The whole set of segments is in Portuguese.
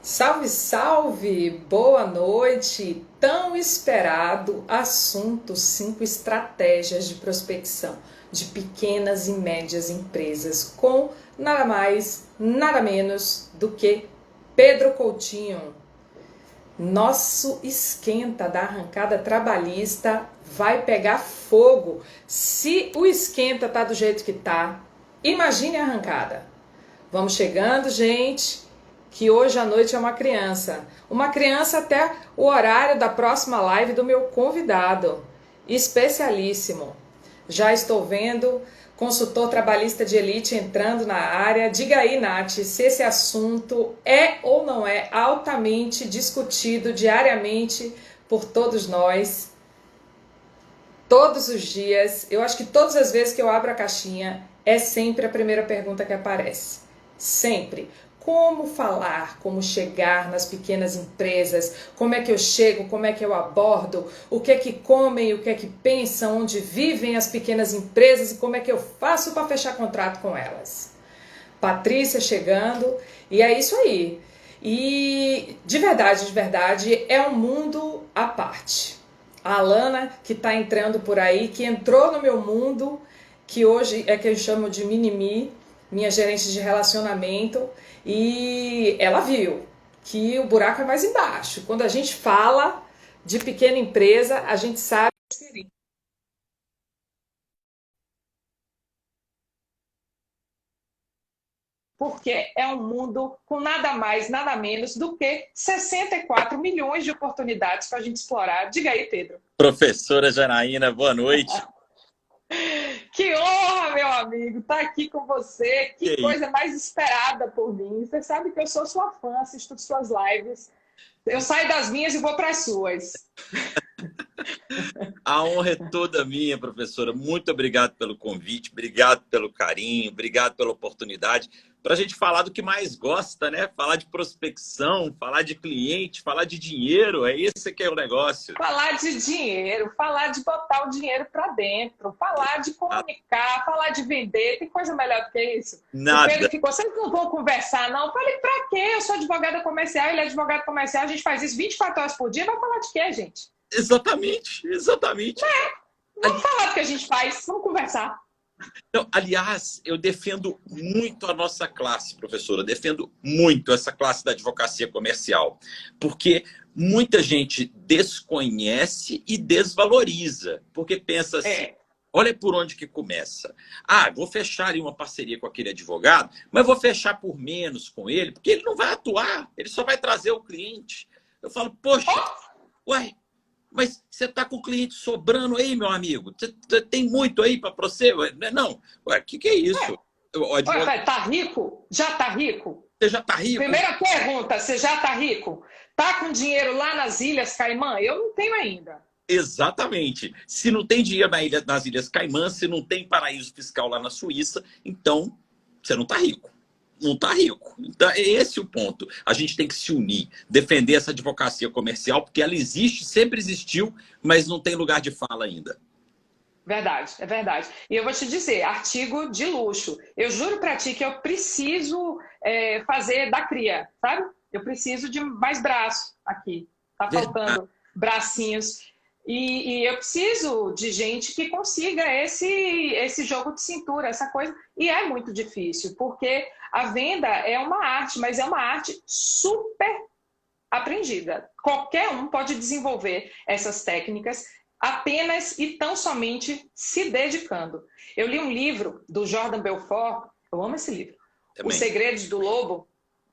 Salve, salve! Boa noite! Tão esperado assunto: 5 estratégias de prospecção de pequenas e médias empresas, com nada mais, nada menos do que Pedro Coutinho. Nosso esquenta da arrancada trabalhista vai pegar fogo. Se o esquenta tá do jeito que tá, imagine a arrancada. Vamos chegando, gente, que hoje à noite é uma criança. Uma criança até o horário da próxima live do meu convidado, especialíssimo. Já estou vendo consultor trabalhista de elite entrando na área. Diga aí, Nath, se esse assunto é ou não é altamente discutido diariamente por todos nós, todos os dias. Eu acho que todas as vezes que eu abro a caixinha, é sempre a primeira pergunta que aparece. Sempre. Como falar, como chegar nas pequenas empresas, como é que eu chego, como é que eu abordo, o que é que comem, o que é que pensam, onde vivem as pequenas empresas e como é que eu faço para fechar contrato com elas. Patrícia chegando, e é isso aí. E de verdade, é um mundo à parte. A Alana, que está entrando por aí, que entrou no meu mundo, que hoje é que eu chamo de Minimi, minha gerente de relacionamento, e ela viu que o buraco é mais embaixo. Quando a gente fala de pequena empresa, a gente sabe. Porque é um mundo com nada mais, nada menos do que 64 milhões de oportunidades para a gente explorar. Diga aí, Pedro. Professora Janaína, boa noite. Que honra, meu amigo, estar aqui com você. E Que aí? coisa mais esperada por mim. Você sabe que eu sou sua fã, assisto suas lives. Eu saio das minhas e vou para as suas. A honra é toda minha, professora. Muito obrigado pelo convite, obrigado pelo carinho, obrigado pela oportunidade para a gente falar do que mais gosta, né? Falar de prospecção, falar de cliente, falar de dinheiro. É esse que é o negócio. Falar de dinheiro, falar de botar o dinheiro para dentro, falar de Ah, comunicar, falar de vender. Tem coisa melhor do que isso? O Pedro nada. ficou, vocês não vão conversar, não? Eu falei, para quê? Eu sou advogada comercial, ele é advogado comercial, a gente faz isso 24 horas por dia. Vai falar de quê, gente? Exatamente, exatamente. Vamos falar do que a gente faz, vamos conversar. Não, aliás, eu defendo muito a nossa classe, professora. Eu defendo muito essa classe da advocacia comercial, porque muita gente desconhece e desvaloriza, porque pensa assim, É. olha por onde que começa. Ah, vou fechar ali uma parceria com aquele advogado, mas vou fechar por menos com ele, porque ele não vai atuar, ele só vai trazer o cliente. Eu falo, poxa, uai, mas você está com o cliente sobrando aí, meu amigo? Você tem muito aí para você? Não. O que é isso? O advogado, Ué, tá rico? Já tá rico? você já está rico? Primeira pergunta, você já tá rico? Tá com dinheiro lá nas Ilhas Caimã? Eu não tenho ainda. Exatamente. Se não tem dinheiro nas Ilhas Caimã, se não tem paraíso fiscal lá na Suíça, então você não está rico. Não está rico. Então, é esse o ponto. A gente tem que se unir, defender essa advocacia comercial, porque ela existe, sempre existiu, mas não tem lugar de fala ainda. Verdade, é verdade. E eu vou te dizer, artigo de luxo. Eu juro para ti que eu preciso fazer da cria, sabe? Eu preciso de mais braço aqui. Tá Verdade. faltando bracinhos. E eu preciso de gente que consiga esse jogo de cintura, essa coisa. E é muito difícil, porque a venda é uma arte, mas é uma arte super aprendida. Qualquer um pode desenvolver essas técnicas apenas e tão somente se dedicando. Eu li um livro do Jordan Belfort, eu amo esse livro, Os Também. Segredos do Lobo.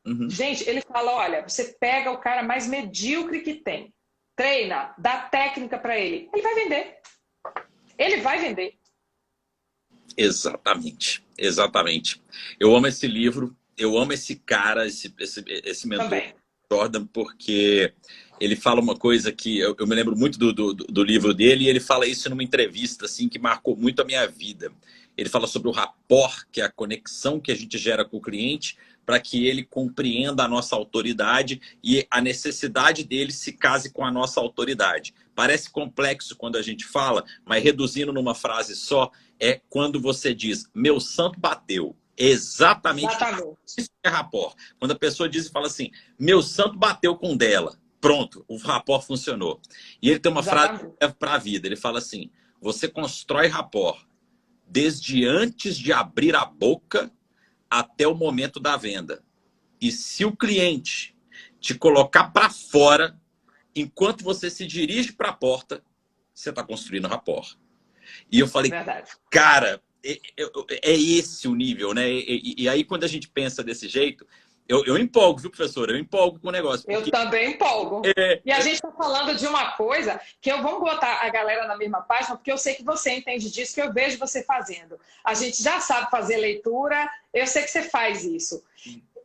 Uhum. Gente, ele fala, olha, você pega o cara mais medíocre que tem, treina, dá técnica para ele, ele vai vender. Ele vai vender. Exatamente. Exatamente. Eu amo esse livro, eu amo esse cara, esse mentor, Também. Jordan, porque ele fala uma coisa que eu me lembro muito do livro dele, e ele fala isso numa entrevista assim, que marcou muito a minha vida. Ele fala sobre o rapport, que é a conexão que a gente gera com o cliente, para que ele compreenda a nossa autoridade e a necessidade dele se case com a nossa autoridade. Parece complexo quando a gente fala, mas reduzindo numa frase só, é quando você diz, meu santo bateu. Exatamente Exatamente. isso que é rapport. Quando a pessoa diz e fala assim, meu santo bateu com o dela. Pronto, o rapport funcionou. E ele tem uma frase que Exatamente. leva para a vida. Ele fala assim, você constrói rapport desde antes de abrir a boca até o momento da venda. E se o cliente te colocar para fora, enquanto você se dirige para a porta, você está construindo rapport. E eu falei, Verdade. cara, é esse o nível, né? E aí, quando a gente pensa desse jeito, eu empolgo, viu, professor? Eu empolgo com o negócio. Eu Porque também empolgo. E a gente está falando de uma coisa que eu vou botar a galera na mesma página, porque eu sei que você entende disso, que eu vejo você fazendo. A gente já sabe fazer leitura, eu sei que você faz isso.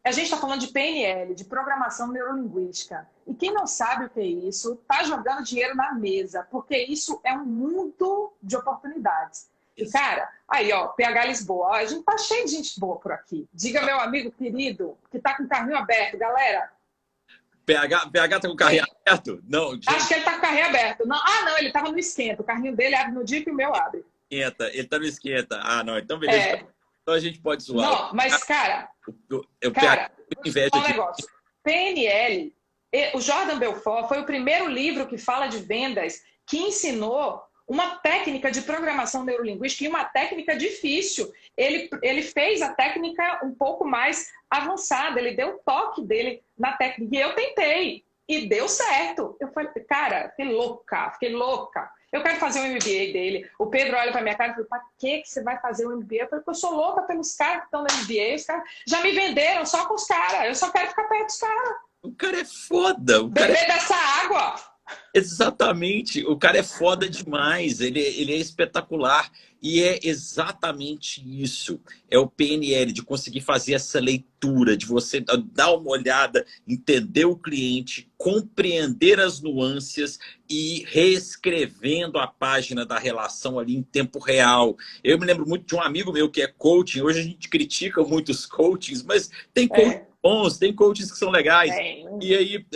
A gente está falando de PNL, de programação neurolinguística. E quem não sabe o que é isso, está jogando dinheiro na mesa, porque isso é um mundo de oportunidades. E, cara, aí, ó, PH Lisboa, ó, a gente tá cheio de gente boa por aqui. Diga, meu amigo querido, que tá com o carrinho aberto, galera. PH tá com o carrinho aberto? Não, gente. Acho que ele tá com o carrinho aberto. Não, não, ele tava no esquenta. O carrinho dele abre no dia que o meu abre. Ele tá no esquenta. Ah, não, então beleza. É. Então a gente pode zoar. Não, mas, cara, Eu cara, inveja só um de... negócio. PNL, o Jordan Belfort foi o primeiro livro que fala de vendas que ensinou uma técnica de programação neurolinguística e uma técnica difícil. Ele fez a técnica um pouco mais avançada, ele deu o toque dele na técnica. E eu tentei, e deu certo. Eu falei, cara, fiquei louca. Eu quero fazer um MBA dele. O Pedro olha para minha cara e fala, para que você vai fazer um MBA? Eu falei, eu sou louca pelos caras que estão no MBA. Os caras já me venderam só com os caras. Eu só quero ficar perto dos caras. O cara é foda. Beber dessa água. Exatamente, o cara é foda demais, ele é espetacular e é exatamente isso, é o PNL, de conseguir fazer essa leitura, de você dar uma olhada, entender o cliente, compreender as nuances e ir reescrevendo a página da relação ali em tempo real. Eu me lembro muito de um amigo meu que é coaching, hoje a gente critica muitos coachings, mas tem coaching bons, tem coaches que são legais. E aí,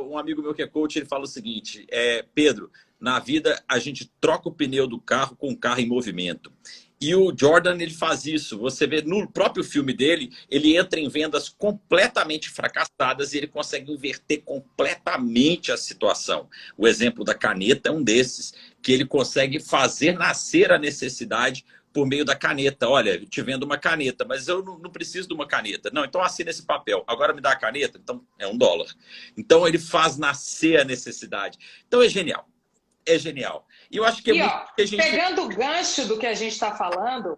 um amigo meu que é coach, ele fala o seguinte, Pedro, na vida a gente troca o pneu do carro com o carro em movimento. E o Jordan, ele faz isso. Você vê no próprio filme dele, ele entra em vendas completamente fracassadas e ele consegue inverter completamente a situação. O exemplo da caneta é um desses, que ele consegue fazer nascer a necessidade por meio da caneta. Olha, eu te vendo uma caneta, mas eu não preciso de uma caneta. Não, então assina esse papel. Agora me dá a caneta? Então é $1. Então ele faz nascer a necessidade. Então é genial. É genial. E eu acho que é muito que a gente... Pegando o gancho do que a gente está falando,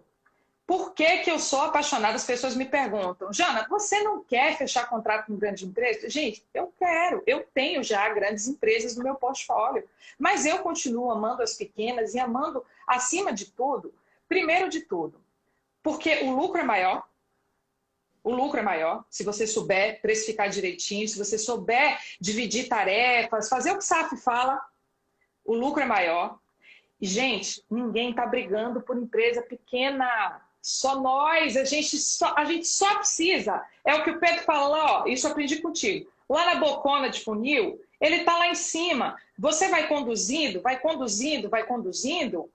por que eu sou apaixonada? As pessoas me perguntam, Jana, você não quer fechar contrato com grande empresa? Gente, eu quero. Eu tenho já grandes empresas no meu portfólio. Mas eu continuo amando as pequenas e amando, acima de tudo, primeiro de tudo, porque o lucro é maior. O lucro é maior se você souber precificar direitinho, se você souber dividir tarefas, fazer o que o SAF fala, o lucro é maior. E, gente, ninguém está brigando por empresa pequena. Só nós, a gente só precisa. É o que o Pedro fala, ó, isso eu aprendi contigo. Lá na bocona de funil, ele está lá em cima. Você vai conduzindo, vai conduzindo, vai conduzindo.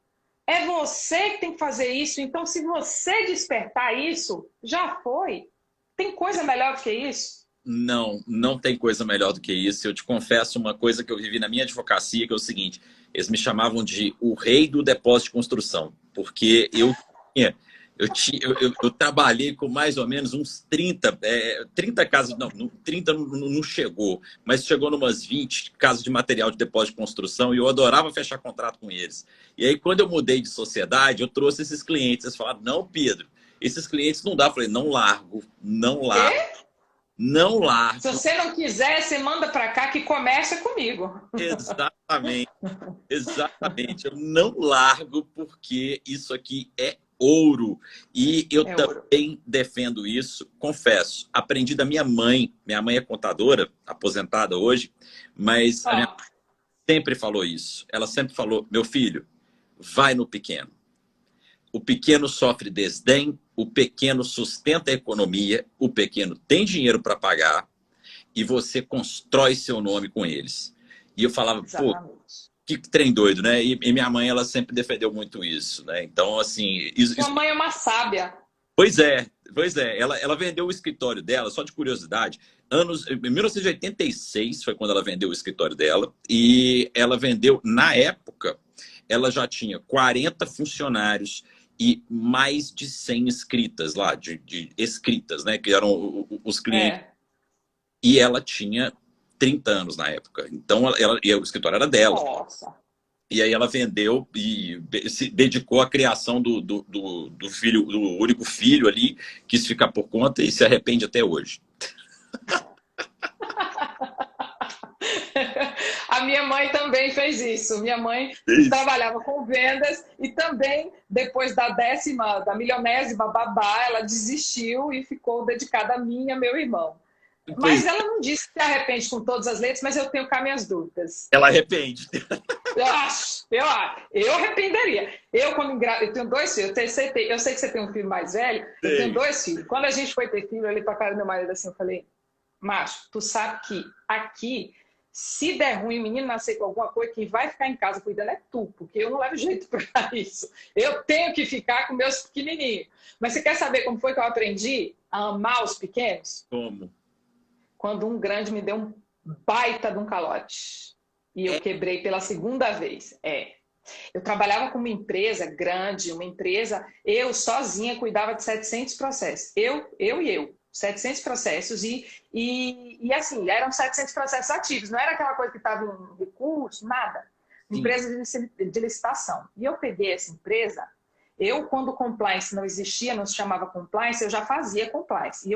É você que tem que fazer isso. Então, se você despertar isso, já foi. Tem coisa melhor do que isso? Não, não tem coisa melhor do que isso. Eu te confesso uma coisa que eu vivi na minha advocacia, que é o seguinte, eles me chamavam de o rei do depósito de construção, porque eu trabalhei com mais ou menos uns 30 casas, não, 30 não chegou, mas chegou numas 20 casas de material de depósito de construção e eu adorava fechar contrato com eles. E aí, quando eu mudei de sociedade, eu trouxe esses clientes, eles falaram, não, Pedro, esses clientes não dá. Eu falei, não largo, não largo. Não largo. Se você não quiser, você manda para cá que começa comigo. Exatamente. Exatamente. Eu não largo porque isso aqui é ouro. E eu também defendo isso, confesso. Aprendi da minha mãe. Minha mãe é contadora, aposentada hoje, mas a minha mãe sempre falou isso. Ela sempre falou, meu filho, vai no pequeno. O pequeno sofre desdém, o pequeno sustenta a economia, o pequeno tem dinheiro para pagar e você constrói seu nome com eles. E eu falava, pô, que trem doido, né? E minha mãe, ela sempre defendeu muito isso, né? Então, assim... Sua mãe é uma sábia. Pois é, pois é. Ela vendeu o escritório dela, só de curiosidade, em 1986 foi quando ela vendeu o escritório dela, e ela vendeu, na época, ela já tinha 40 funcionários e mais de 100 escritas lá, de escritas, né, que eram os clientes. É. E ela tinha 30 anos na época. Então, e o escritório era dela. Nossa. E aí ela vendeu e se dedicou à criação do filho, do único filho ali, quis ficar por conta e se arrepende até hoje. A minha mãe também fez isso. Minha mãe trabalhava com vendas e também, depois da milionésima babá, ela desistiu e ficou dedicada a mim e a meu irmão. Pois Mas ela não disse que se arrepende com todas as letras, mas eu tenho cá minhas dúvidas. ela arrepende. Eu arrependeria. Eu tenho dois filhos. Eu sei que você tem um filho mais velho. Eu tenho dois filhos. Quando a gente foi ter filho, eu olhei pra cara do meu marido assim, eu falei, macho, tu sabe que aqui, se der ruim o menino nascer com alguma coisa, quem vai ficar em casa cuidando é tu, porque eu não levo jeito para isso. Eu tenho que ficar com meus pequenininhos. Mas você quer saber como foi que eu aprendi a amar os pequenos? Como? Quando um grande me deu um baita de um calote. E eu quebrei pela segunda vez. Eu trabalhava com uma empresa grande, eu sozinha cuidava de 700 processos. Eu. 700 processos e assim, eram 700 processos ativos, não era aquela coisa que estava em recurso, nada. Empresa de licitação. E eu peguei essa empresa, quando o compliance não existia, não se chamava compliance, eu já fazia compliance. E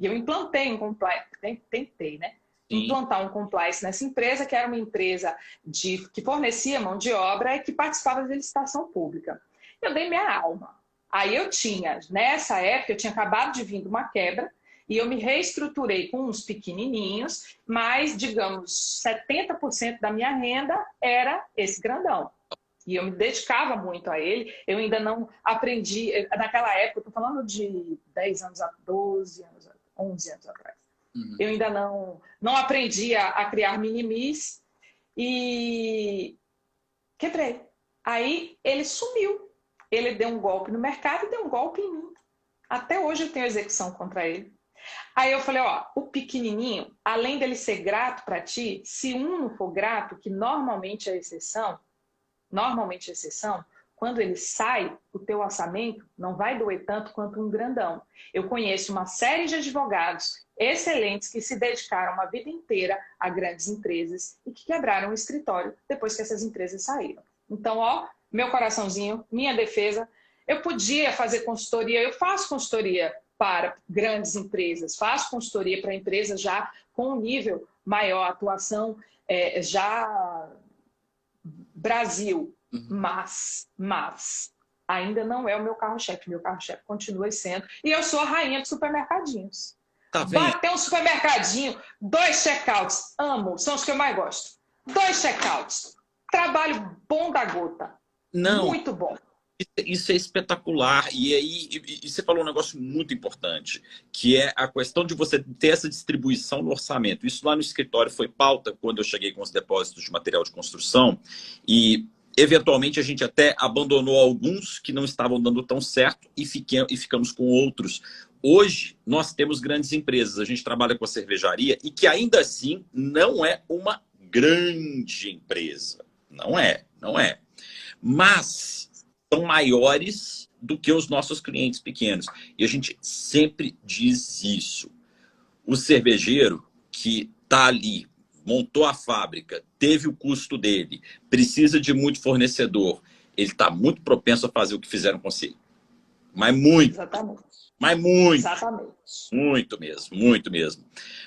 eu implantei um compliance, tentei, né? Implantar um compliance nessa empresa, que era uma empresa que fornecia mão de obra e que participava da licitação pública. Eu dei minha alma. Aí nessa época, eu tinha acabado de vir de uma quebra e eu me reestruturei com uns pequenininhos, mas, digamos, 70% da minha renda era esse grandão. E eu me dedicava muito a ele. Eu ainda não aprendi, naquela época, estou falando de 10 anos, 12 anos, 11 anos atrás. Eu ainda não aprendi a criar minimis e quebrei. Aí ele sumiu. Ele deu um golpe no mercado e deu um golpe em mim. Até hoje eu tenho execução contra ele. Aí eu falei, o pequenininho, além dele ser grato para ti, se um não for grato, que normalmente é exceção, quando ele sai, o teu orçamento não vai doer tanto quanto um grandão. Eu conheço uma série de advogados excelentes que se dedicaram uma vida inteira a grandes empresas e que quebraram o escritório depois que essas empresas saíram. Então, meu coraçãozinho, minha defesa, eu podia fazer consultoria, eu faço consultoria para grandes empresas, faço consultoria para empresas já com um nível maior, atuação já Brasil, mas ainda não é o meu carro-chefe. Meu carro-chefe continua sendo. E eu sou a rainha dos supermercadinhos. Tá vendo? Bater um supermercadinho, 2 checkouts, amo, são os que eu mais gosto. 2 checkouts, trabalho bom da gota. Não, muito bom. isso é espetacular. E aí e você falou um negócio muito importante, que é a questão de você ter essa distribuição no orçamento. Isso lá no escritório foi pauta quando eu cheguei com os depósitos de material de construção e eventualmente a gente até abandonou alguns que não estavam dando tão certo e ficamos com outros. Hoje nós temos grandes empresas, a gente trabalha com a cervejaria e que ainda assim não é uma grande empresa. Não é. Mas são maiores do que os nossos clientes pequenos. E a gente sempre diz isso. O cervejeiro que está ali, montou a fábrica, teve o custo dele, precisa de muito fornecedor, ele está muito propenso a fazer o que fizeram com você. Mas muito. Exatamente. Mas muito. Exatamente. Muito mesmo.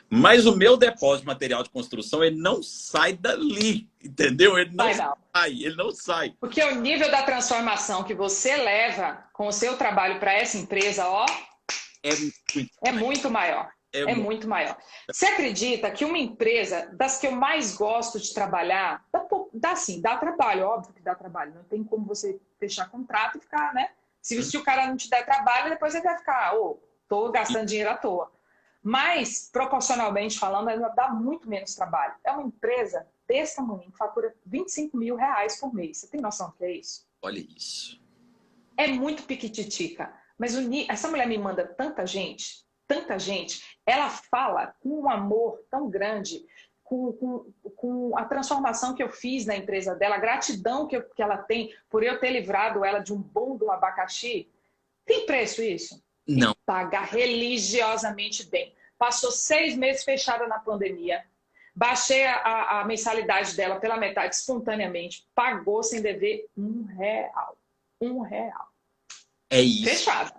Mas o meu depósito de material de construção, ele não sai dali, entendeu? Ele não sai. Porque o nível da transformação que você leva com o seu trabalho para essa empresa, é muito maior. É muito maior. Você acredita que uma empresa das que eu mais gosto de trabalhar, dá trabalho, óbvio que dá trabalho, não tem como você fechar contrato e ficar, né? Se o cara não te der trabalho, depois ele vai ficar, tô gastando dinheiro à toa. Mas, proporcionalmente falando, ela dá muito menos trabalho. É uma empresa desse tamanho que fatura R$25 mil por mês. Você tem noção do que é isso? Olha isso. É muito piquititica. Mas essa mulher me manda tanta gente, ela fala com um amor tão grande, com a transformação que eu fiz na empresa dela, a gratidão que ela tem por eu ter livrado ela de um boom do abacaxi. Tem preço isso? E Não. paga religiosamente bem. Passou 6 meses fechada na pandemia. Baixei a mensalidade dela pela metade espontaneamente. Pagou sem dever R$ 1. R$ 1. É isso. Fechada.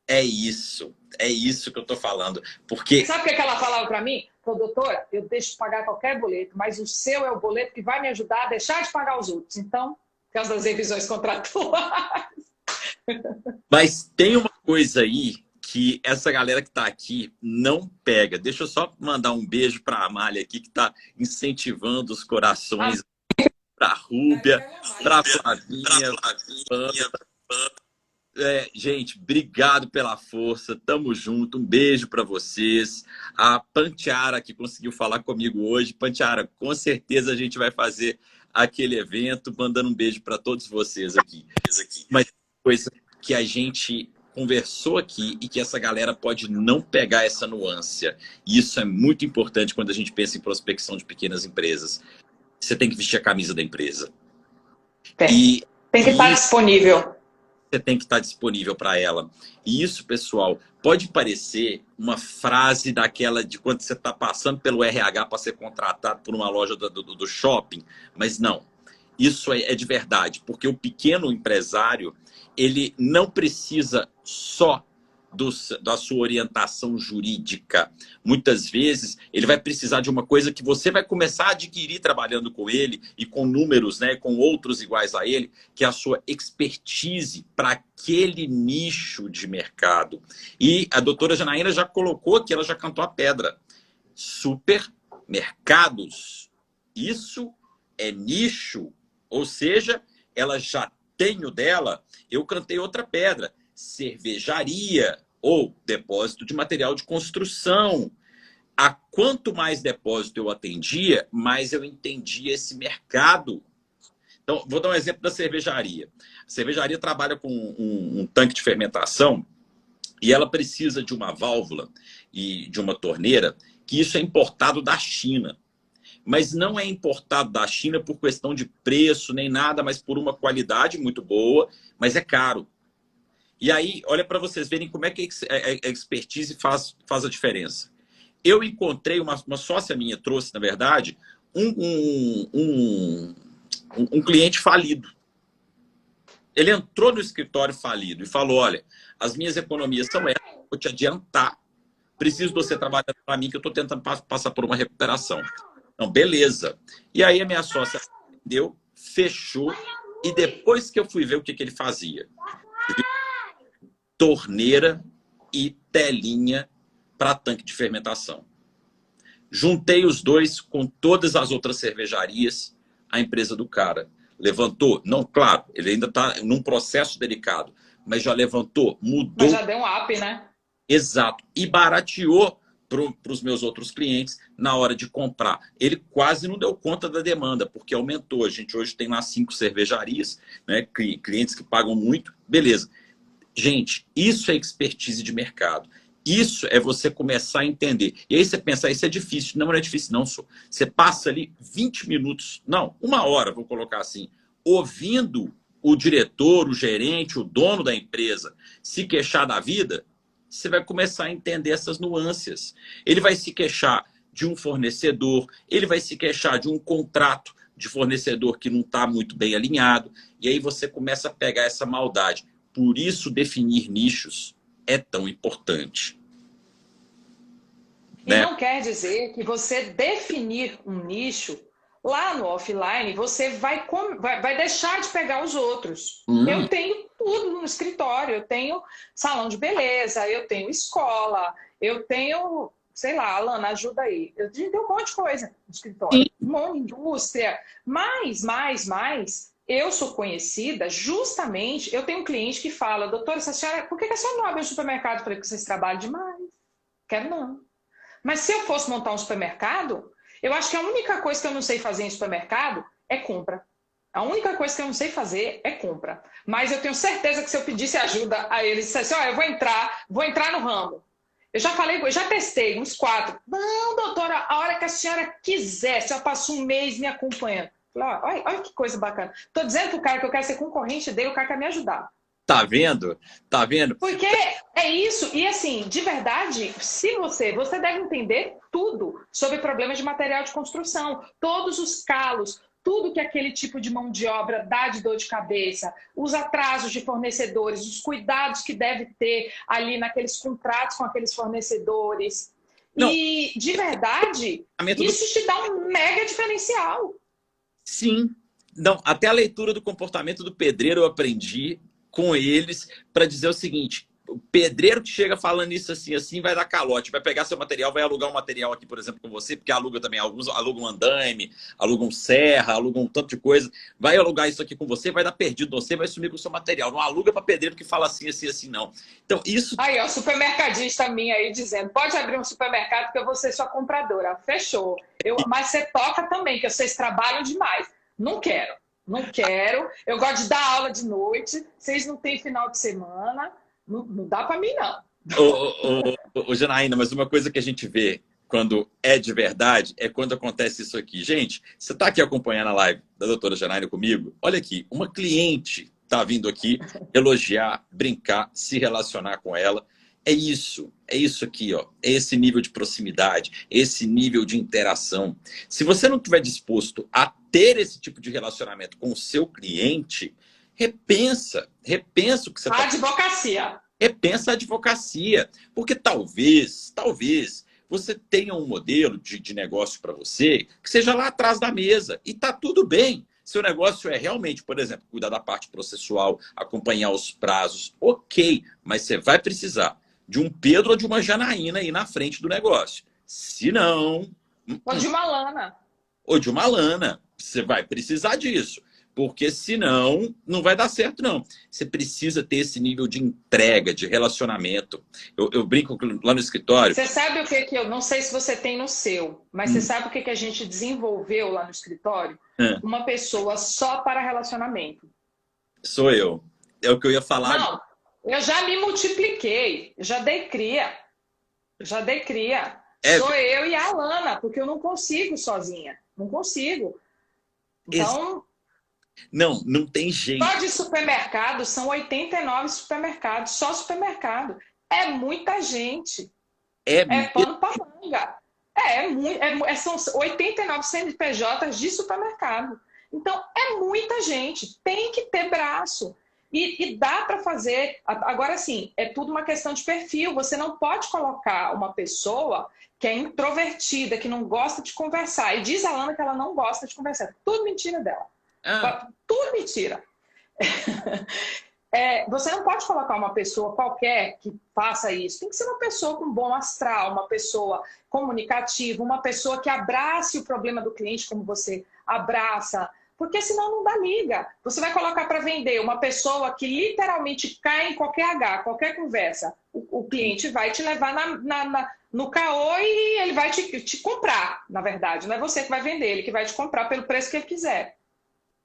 É isso. É isso que eu tô falando. Porque... Sabe o que ela falava para mim? Falou, doutora, eu deixo de pagar qualquer boleto, mas o seu é o boleto que vai me ajudar a deixar de pagar os outros. Então, por causa das revisões contratuais. Mas tem uma coisa aí que essa galera que está aqui não pega. Deixa eu só mandar um beijo para a Amália aqui, que está incentivando os corações, para a Rúbia, para a Flavinha. Gente, obrigado pela força, tamo junto, um beijo para vocês. A Pantiara que conseguiu falar comigo hoje. Pantiara, com certeza a gente vai fazer aquele evento, mandando um beijo para todos vocês aqui. Mas coisa que a gente conversou aqui e que essa galera pode não pegar essa nuance. E isso é muito importante quando a gente pensa em prospecção de pequenas empresas. Você tem que vestir a camisa da empresa. Tem que estar disponível. Você tem que estar disponível para ela. E isso, pessoal, pode parecer uma frase daquela de quando você está passando pelo RH para ser contratado por uma loja do shopping, mas não. Isso é de verdade, porque o pequeno empresário, ele não precisa só da sua orientação jurídica. Muitas vezes, ele vai precisar de uma coisa que você vai começar a adquirir trabalhando com ele e com números, né, com outros iguais a ele, que é a sua expertise para aquele nicho de mercado. E a doutora Janaína já colocou aqui, ela já cantou a pedra. Supermercados. Isso é nicho, ou seja, ela já tem o dela. Eu cantei outra pedra. Cervejaria ou depósito de material de construção. A quanto mais depósito eu atendia, mais eu entendia esse mercado. Então, vou dar um exemplo da cervejaria. A cervejaria trabalha com um tanque de fermentação e ela precisa de uma válvula e de uma torneira, que isso é importado da China. Mas não é importado da China por questão de preço nem nada, mas por uma qualidade muito boa, mas é caro. E aí, olha para vocês verem como é que a expertise faz a diferença. Eu encontrei, uma sócia minha trouxe, na verdade, um cliente falido. Ele entrou no escritório falido e falou, olha, as minhas economias são essas, vou te adiantar, preciso de você trabalhar para mim, que eu estou tentando passar por uma recuperação. Então, beleza. E aí a minha sócia deu, fechou, e depois que eu fui ver o que ele fazia, torneira e telinha para tanque de fermentação. Juntei os dois com todas as outras cervejarias, a empresa do cara levantou. Não, claro, ele ainda está num processo delicado, mas já levantou, mudou. Mas já deu um up, né? Exato. E barateou para os meus outros clientes na hora de comprar. Ele quase não deu conta da demanda, porque aumentou. A gente hoje tem lá 5 cervejarias, né, clientes que pagam muito. Beleza. Gente, isso é expertise de mercado. Isso é você começar a entender. E aí você pensa, isso é difícil. Não é difícil, não, sou. Você passa ali 20 minutos, não, 1 hora, vou colocar assim, ouvindo o diretor, o gerente, o dono da empresa se queixar da vida, você vai começar a entender essas nuances. Ele vai se queixar de um fornecedor, ele vai se queixar de um contrato de fornecedor que não está muito bem alinhado, e aí você começa a pegar essa maldade. Por isso, definir nichos é tão importante. E não quer dizer que você definir um nicho, lá no offline, você vai deixar de pegar os outros. Eu tenho tudo no escritório. Eu tenho salão de beleza, eu tenho escola, eu tenho, sei lá, Alana, ajuda aí. Eu tenho um monte de coisa no escritório. Um monte de indústria. Mais. Eu sou conhecida justamente, eu tenho um cliente que fala, doutora, essa senhora, por que a senhora não abre um supermercado? Eu falei, porque vocês trabalham demais. Quero não. Mas se eu fosse montar um supermercado, eu acho que a única coisa que eu não sei fazer em supermercado é compra. A única coisa que eu não sei fazer é compra. Mas eu tenho certeza que se eu pedisse ajuda a eles, dissesse, ó, eu vou entrar no ramo. Eu já falei, eu já testei uns 4. Não, doutora, a hora que a senhora quiser, se eu passo um mês me acompanhando. Falei, olha que coisa bacana. Tô dizendo pro cara que eu quero ser concorrente dele, o cara quer me ajudar. Tá vendo? Tá vendo? Porque é isso. E assim, de verdade, se você deve entender tudo sobre problemas de material de construção, todos os calos, tudo que aquele tipo de mão de obra dá de dor de cabeça, os atrasos de fornecedores, os cuidados que deve ter ali naqueles contratos com aqueles fornecedores. Não, E, de verdade, do... isso te dá um mega diferencial. Sim. Não, até a leitura do comportamento do pedreiro eu aprendi com eles para dizer o seguinte: o pedreiro que chega falando isso assim, assim, vai dar calote, vai pegar seu material, vai alugar um material aqui, por exemplo, com você, porque aluga também, alguns alugam andaime, alugam serra, alugam um tanto de coisa, vai alugar isso aqui com você, vai dar perdido você, vai sumir com o seu material. Não aluga para pedreiro que fala assim, assim, assim, não. Então, isso... Aí, ó, supermercadista minha aí dizendo, pode abrir um supermercado que eu vou ser sua compradora. Fechou. Mas você toca também, que vocês trabalham demais. Não quero. Não quero. Eu gosto de dar aula de noite. Vocês não têm final de semana. Não dá para mim, não. Janaína, mas uma coisa que a gente vê quando é de verdade é quando acontece isso aqui. Gente, você está aqui acompanhando a live da doutora Janaína comigo? Olha aqui, uma cliente está vindo aqui elogiar, brincar, se relacionar com ela. É isso aqui, ó. É esse nível de proximidade, esse nível de interação. Se você não estiver disposto a ter esse tipo de relacionamento com o seu cliente, repensa o que você está... Advocacia. Repensa a advocacia, porque talvez você tenha um modelo de negócio para você que seja lá atrás da mesa e tá tudo bem. Seu negócio é realmente, por exemplo, cuidar da parte processual, acompanhar os prazos, ok, mas você vai precisar de um Pedro ou de uma Janaína aí na frente do negócio. Se não... Ou de uma Lana. Ou de uma Lana. Você vai precisar disso. Porque senão não vai dar certo, não. Você precisa ter esse nível de entrega, de relacionamento. Eu brinco lá no escritório. Você sabe o que eu não sei se você tem no seu, mas você sabe o que a gente desenvolveu lá no escritório? Uma pessoa só para relacionamento. Sou eu. É o que eu ia falar. Não, eu já me multipliquei, já dei cria. Sou eu e a Alana, porque eu não consigo sozinha. Não consigo. Então... Não tem jeito. Só de supermercado, são 89 supermercados, só supermercado. É muita gente. É pano para manga. São 89 CNPJs de supermercado. Então, é muita gente. Tem que ter braço. E dá para fazer. Agora, sim, é tudo uma questão de perfil. Você não pode colocar uma pessoa que é introvertida, que não gosta de conversar. E diz a Alana que ela não gosta de conversar. Tudo mentira dela. Tudo mentira. Você não pode colocar uma pessoa qualquer que faça isso. Tem que ser uma pessoa com bom astral, uma pessoa comunicativa, uma pessoa que abrace o problema do cliente como você abraça. Porque senão não dá liga. Você vai colocar para vender uma pessoa que literalmente cai em qualquer qualquer conversa. O cliente vai te levar no caô e ele vai te comprar, na verdade. Não é você que vai vender, ele que vai te comprar pelo preço que ele quiser.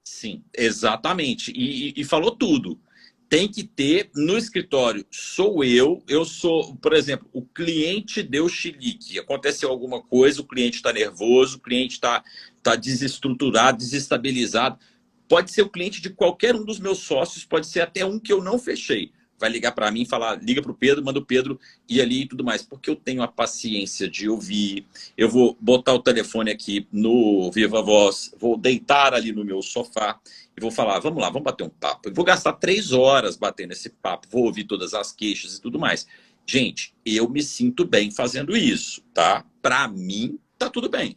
Sim, exatamente. E falou tudo. Tem que ter no escritório. Eu sou, por exemplo, o cliente deu chilique. Aconteceu alguma coisa, o cliente está nervoso, o cliente está desestruturado, desestabilizado. Pode ser o cliente de qualquer um dos meus sócios, pode ser até um que eu não fechei. Vai ligar para mim e falar, liga para o Pedro, manda o Pedro ir ali e tudo mais. Porque eu tenho a paciência de ouvir, eu vou botar o telefone aqui no Viva Voz, vou deitar ali no meu sofá e vou falar, vamos lá, vamos bater um papo. Eu vou gastar 3 horas batendo esse papo, vou ouvir todas as queixas e tudo mais. Gente, eu me sinto bem fazendo isso, tá? Para mim, tá tudo bem.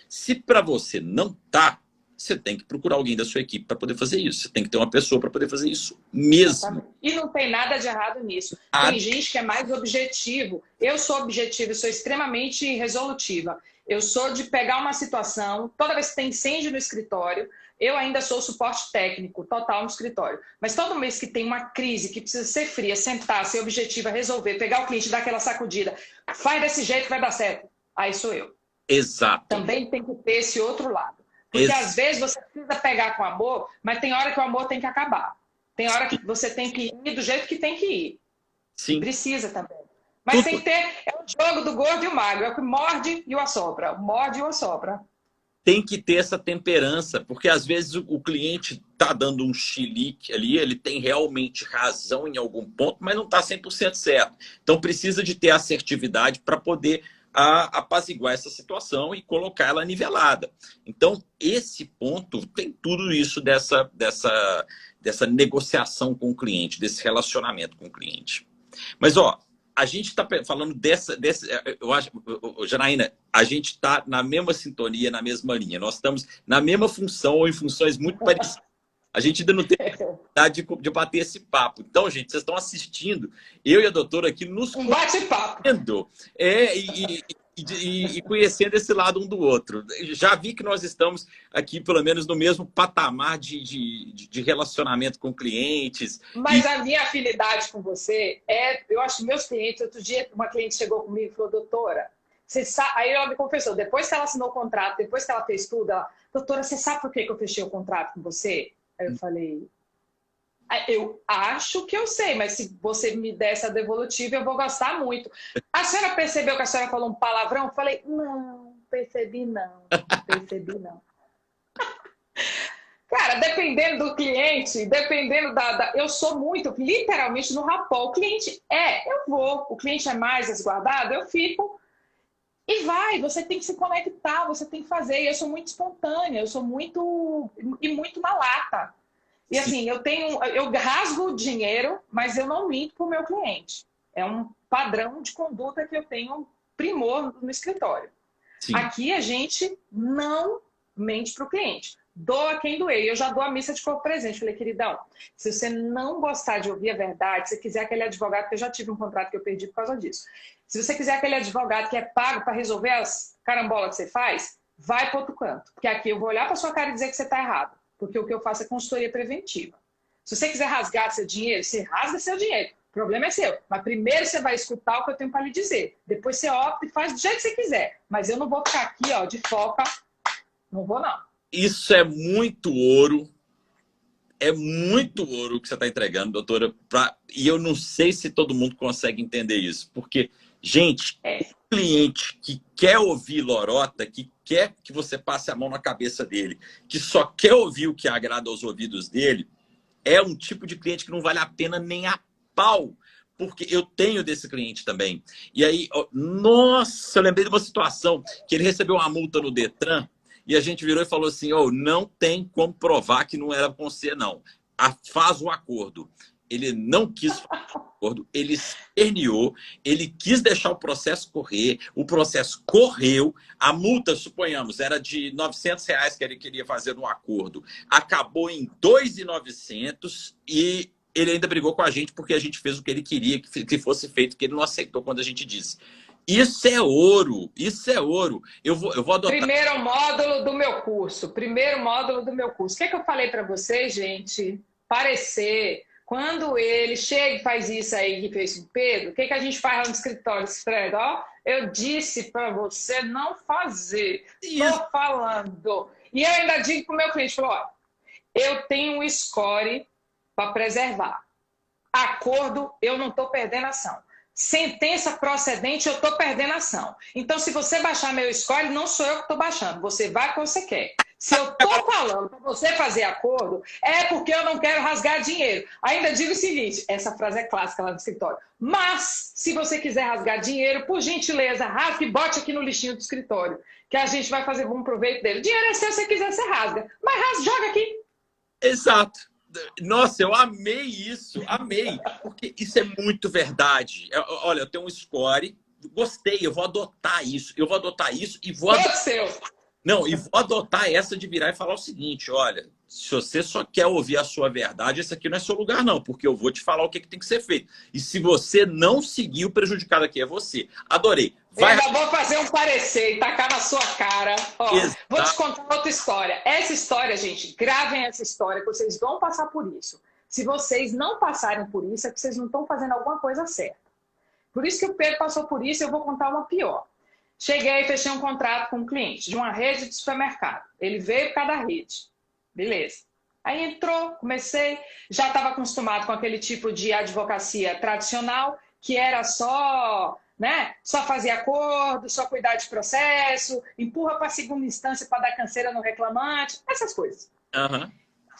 Se para você não tá, você tem que procurar alguém da sua equipe para poder fazer isso. Você tem que ter uma pessoa para poder fazer isso mesmo. Exatamente. E não tem nada de errado nisso. Tem gente que é mais objetivo. Eu sou objetiva, eu sou extremamente resolutiva. Eu sou de pegar uma situação, toda vez que tem incêndio no escritório, eu ainda sou suporte técnico total no escritório. Mas todo mês que tem uma crise que precisa ser fria, sentar, ser objetiva, resolver, pegar o cliente, dar aquela sacudida, faz desse jeito que vai dar certo. Aí sou eu. Exato. Também tem que ter esse outro lado. Porque às vezes você precisa pegar com amor, mas tem hora que o amor tem que acabar. Tem hora que você tem que ir do jeito que tem que ir. E Sim. precisa também. Mas tem que ter, é o jogo do gordo e o magro, é o que morde e o assopra. Morde e o assopra. Tem que ter essa temperança, porque às vezes o cliente está dando um chilique ali, ele tem realmente razão em algum ponto, mas não está 100% certo. Então precisa de ter assertividade para poder apaziguar essa situação e colocar ela nivelada. Então esse ponto tem tudo isso dessa negociação com o cliente, desse relacionamento com o cliente. Mas, ó, a gente está falando eu acho, Janaína, a gente está na mesma sintonia, na mesma linha. Nós estamos na mesma função ou em funções muito parecidas. A gente ainda não tem oportunidade de bater esse papo. Então, gente, vocês estão assistindo, eu e a doutora aqui nos bate-papo. E conhecendo esse lado um do outro. Já vi que nós estamos aqui, pelo menos, no mesmo patamar de relacionamento com clientes. Mas a minha afinidade com você eu acho que meus clientes, outro dia uma cliente chegou comigo e falou, doutora, você sabe... Aí ela me confessou, depois que ela assinou o contrato, depois que ela fez tudo, ela, doutora, você sabe por que eu fechei o contrato com você? Aí eu falei, eu acho que eu sei, mas se você me der essa devolutiva, eu vou gostar muito. A senhora percebeu que a senhora falou um palavrão? Eu falei, não, percebi não. Cara, dependendo do cliente, dependendo eu sou muito, literalmente, no rapó. O cliente eu vou. O cliente é mais resguardado, eu fico. E vai, você tem que se conectar, você tem que fazer. E eu sou muito espontânea, eu sou muito na lata. E assim, eu rasgo dinheiro, mas eu não minto para o meu cliente. É um padrão de conduta que eu tenho primor no escritório. Sim. Aqui a gente não mente para o cliente. Doa quem doer. Eu já dou a missa de corpo presente. Falei, queridão, se você não gostar de ouvir a verdade, se você quiser aquele advogado, porque eu já tive um contrato que eu perdi por causa disso. Se você quiser aquele advogado que é pago para resolver as carambolas que você faz, vai para outro canto. Porque aqui eu vou olhar para sua cara e dizer que você está errado. Porque o que eu faço é consultoria preventiva. Se você quiser rasgar seu dinheiro, você rasga seu dinheiro. O problema é seu. Mas primeiro você vai escutar o que eu tenho para lhe dizer. Depois você opta e faz do jeito que você quiser. Mas eu não vou ficar aqui, ó, de foca. Não vou, não. Isso é muito ouro. É muito ouro que você está entregando, doutora. E eu não sei se todo mundo consegue entender isso. Porque, gente, o cliente que quer ouvir lorota, que quer que você passe a mão na cabeça dele, que só quer ouvir o que agrada aos ouvidos dele, é um tipo de cliente que não vale a pena nem a pau. Porque eu tenho desse cliente também. E aí, nossa, eu lembrei de uma situação que ele recebeu uma multa no Detran e a gente virou e falou assim, não tem como provar que não era com você, não. Faz o acordo. Ele não quis fazer o acordo, ele esperneou, ele quis deixar o processo correr, o processo correu, a multa, suponhamos, era de R$ 900 que ele queria fazer no acordo. Acabou em 2.900 e ele ainda brigou com a gente porque a gente fez o que ele queria que fosse feito, que ele não aceitou quando a gente disse. Isso é ouro, isso é ouro. Eu vou adotar... Primeiro módulo do meu curso. O que eu falei para vocês, gente? Parecer. Quando ele chega e faz isso aí que fez com o Pedro, o que a gente faz lá no escritório? Esfrega, ó. Eu disse para você não fazer. Estou falando. E eu ainda digo para o meu cliente, ó, eu tenho um score para preservar. Acordo, eu não estou perdendo ação. Sentença procedente, eu estou perdendo ação. Então, se você baixar meu score, não sou eu que estou baixando. Você vai porque você quer. Se eu estou falando para você fazer acordo, é porque eu não quero rasgar dinheiro. Ainda digo o seguinte, essa frase é clássica lá no escritório. Mas, se você quiser rasgar dinheiro, por gentileza, rasgue e bote aqui no lixinho do escritório, que a gente vai fazer bom proveito dele. Dinheiro é seu, se você quiser, você rasga. Mas joga aqui. Exato. Nossa, eu amei isso, amei, porque isso é muito verdade. Olha, eu tenho um score, gostei, eu vou adotar isso e vou adotar essa de virar e falar o seguinte, olha, se você só quer ouvir a sua verdade, esse aqui não é seu lugar não, porque eu vou te falar o que tem que ser feito. E se você não seguir, o prejudicado aqui é você. Adorei. Ainda vou fazer um parecer e tacar na sua cara. Ó, vou te contar outra história. Essa história, gente, gravem essa história, que vocês vão passar por isso. Se vocês não passarem por isso, é que vocês não estão fazendo alguma coisa certa. Por isso que o Pedro passou por isso, eu vou contar uma pior. Cheguei e fechei um contrato com um cliente de uma rede de supermercado. Ele veio por causa da rede. Beleza. Aí entrou, comecei, já estava acostumado com aquele tipo de advocacia tradicional, que era só, né, só fazer acordo, só cuidar de processo, empurra para a segunda instância para dar canseira no reclamante, essas coisas. Aham.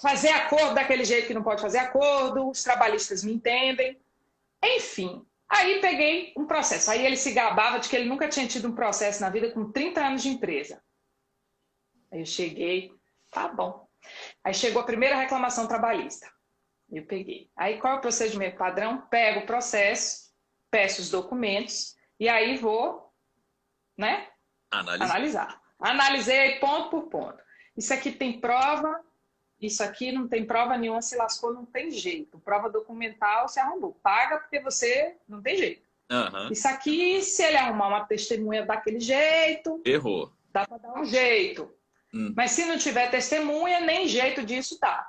Fazer acordo daquele jeito que não pode fazer acordo, os trabalhistas me entendem. Enfim, aí peguei um processo. Aí ele se gabava de que ele nunca tinha tido um processo na vida com 30 anos de empresa. Aí eu cheguei, tá bom. Aí chegou a primeira reclamação trabalhista. Eu peguei. Aí qual é o procedimento padrão? Pego o processo, peço os documentos e aí vou, né, analisar. Analisei ponto por ponto. Isso aqui tem prova, isso aqui não tem prova nenhuma, se lascou, não tem jeito. Prova documental, se arrumou. Paga porque você não tem jeito. Aham. Isso aqui, se ele arrumar uma testemunha daquele jeito, Errou. dá para dar um jeito. Mas se não tiver testemunha, nem jeito disso dá.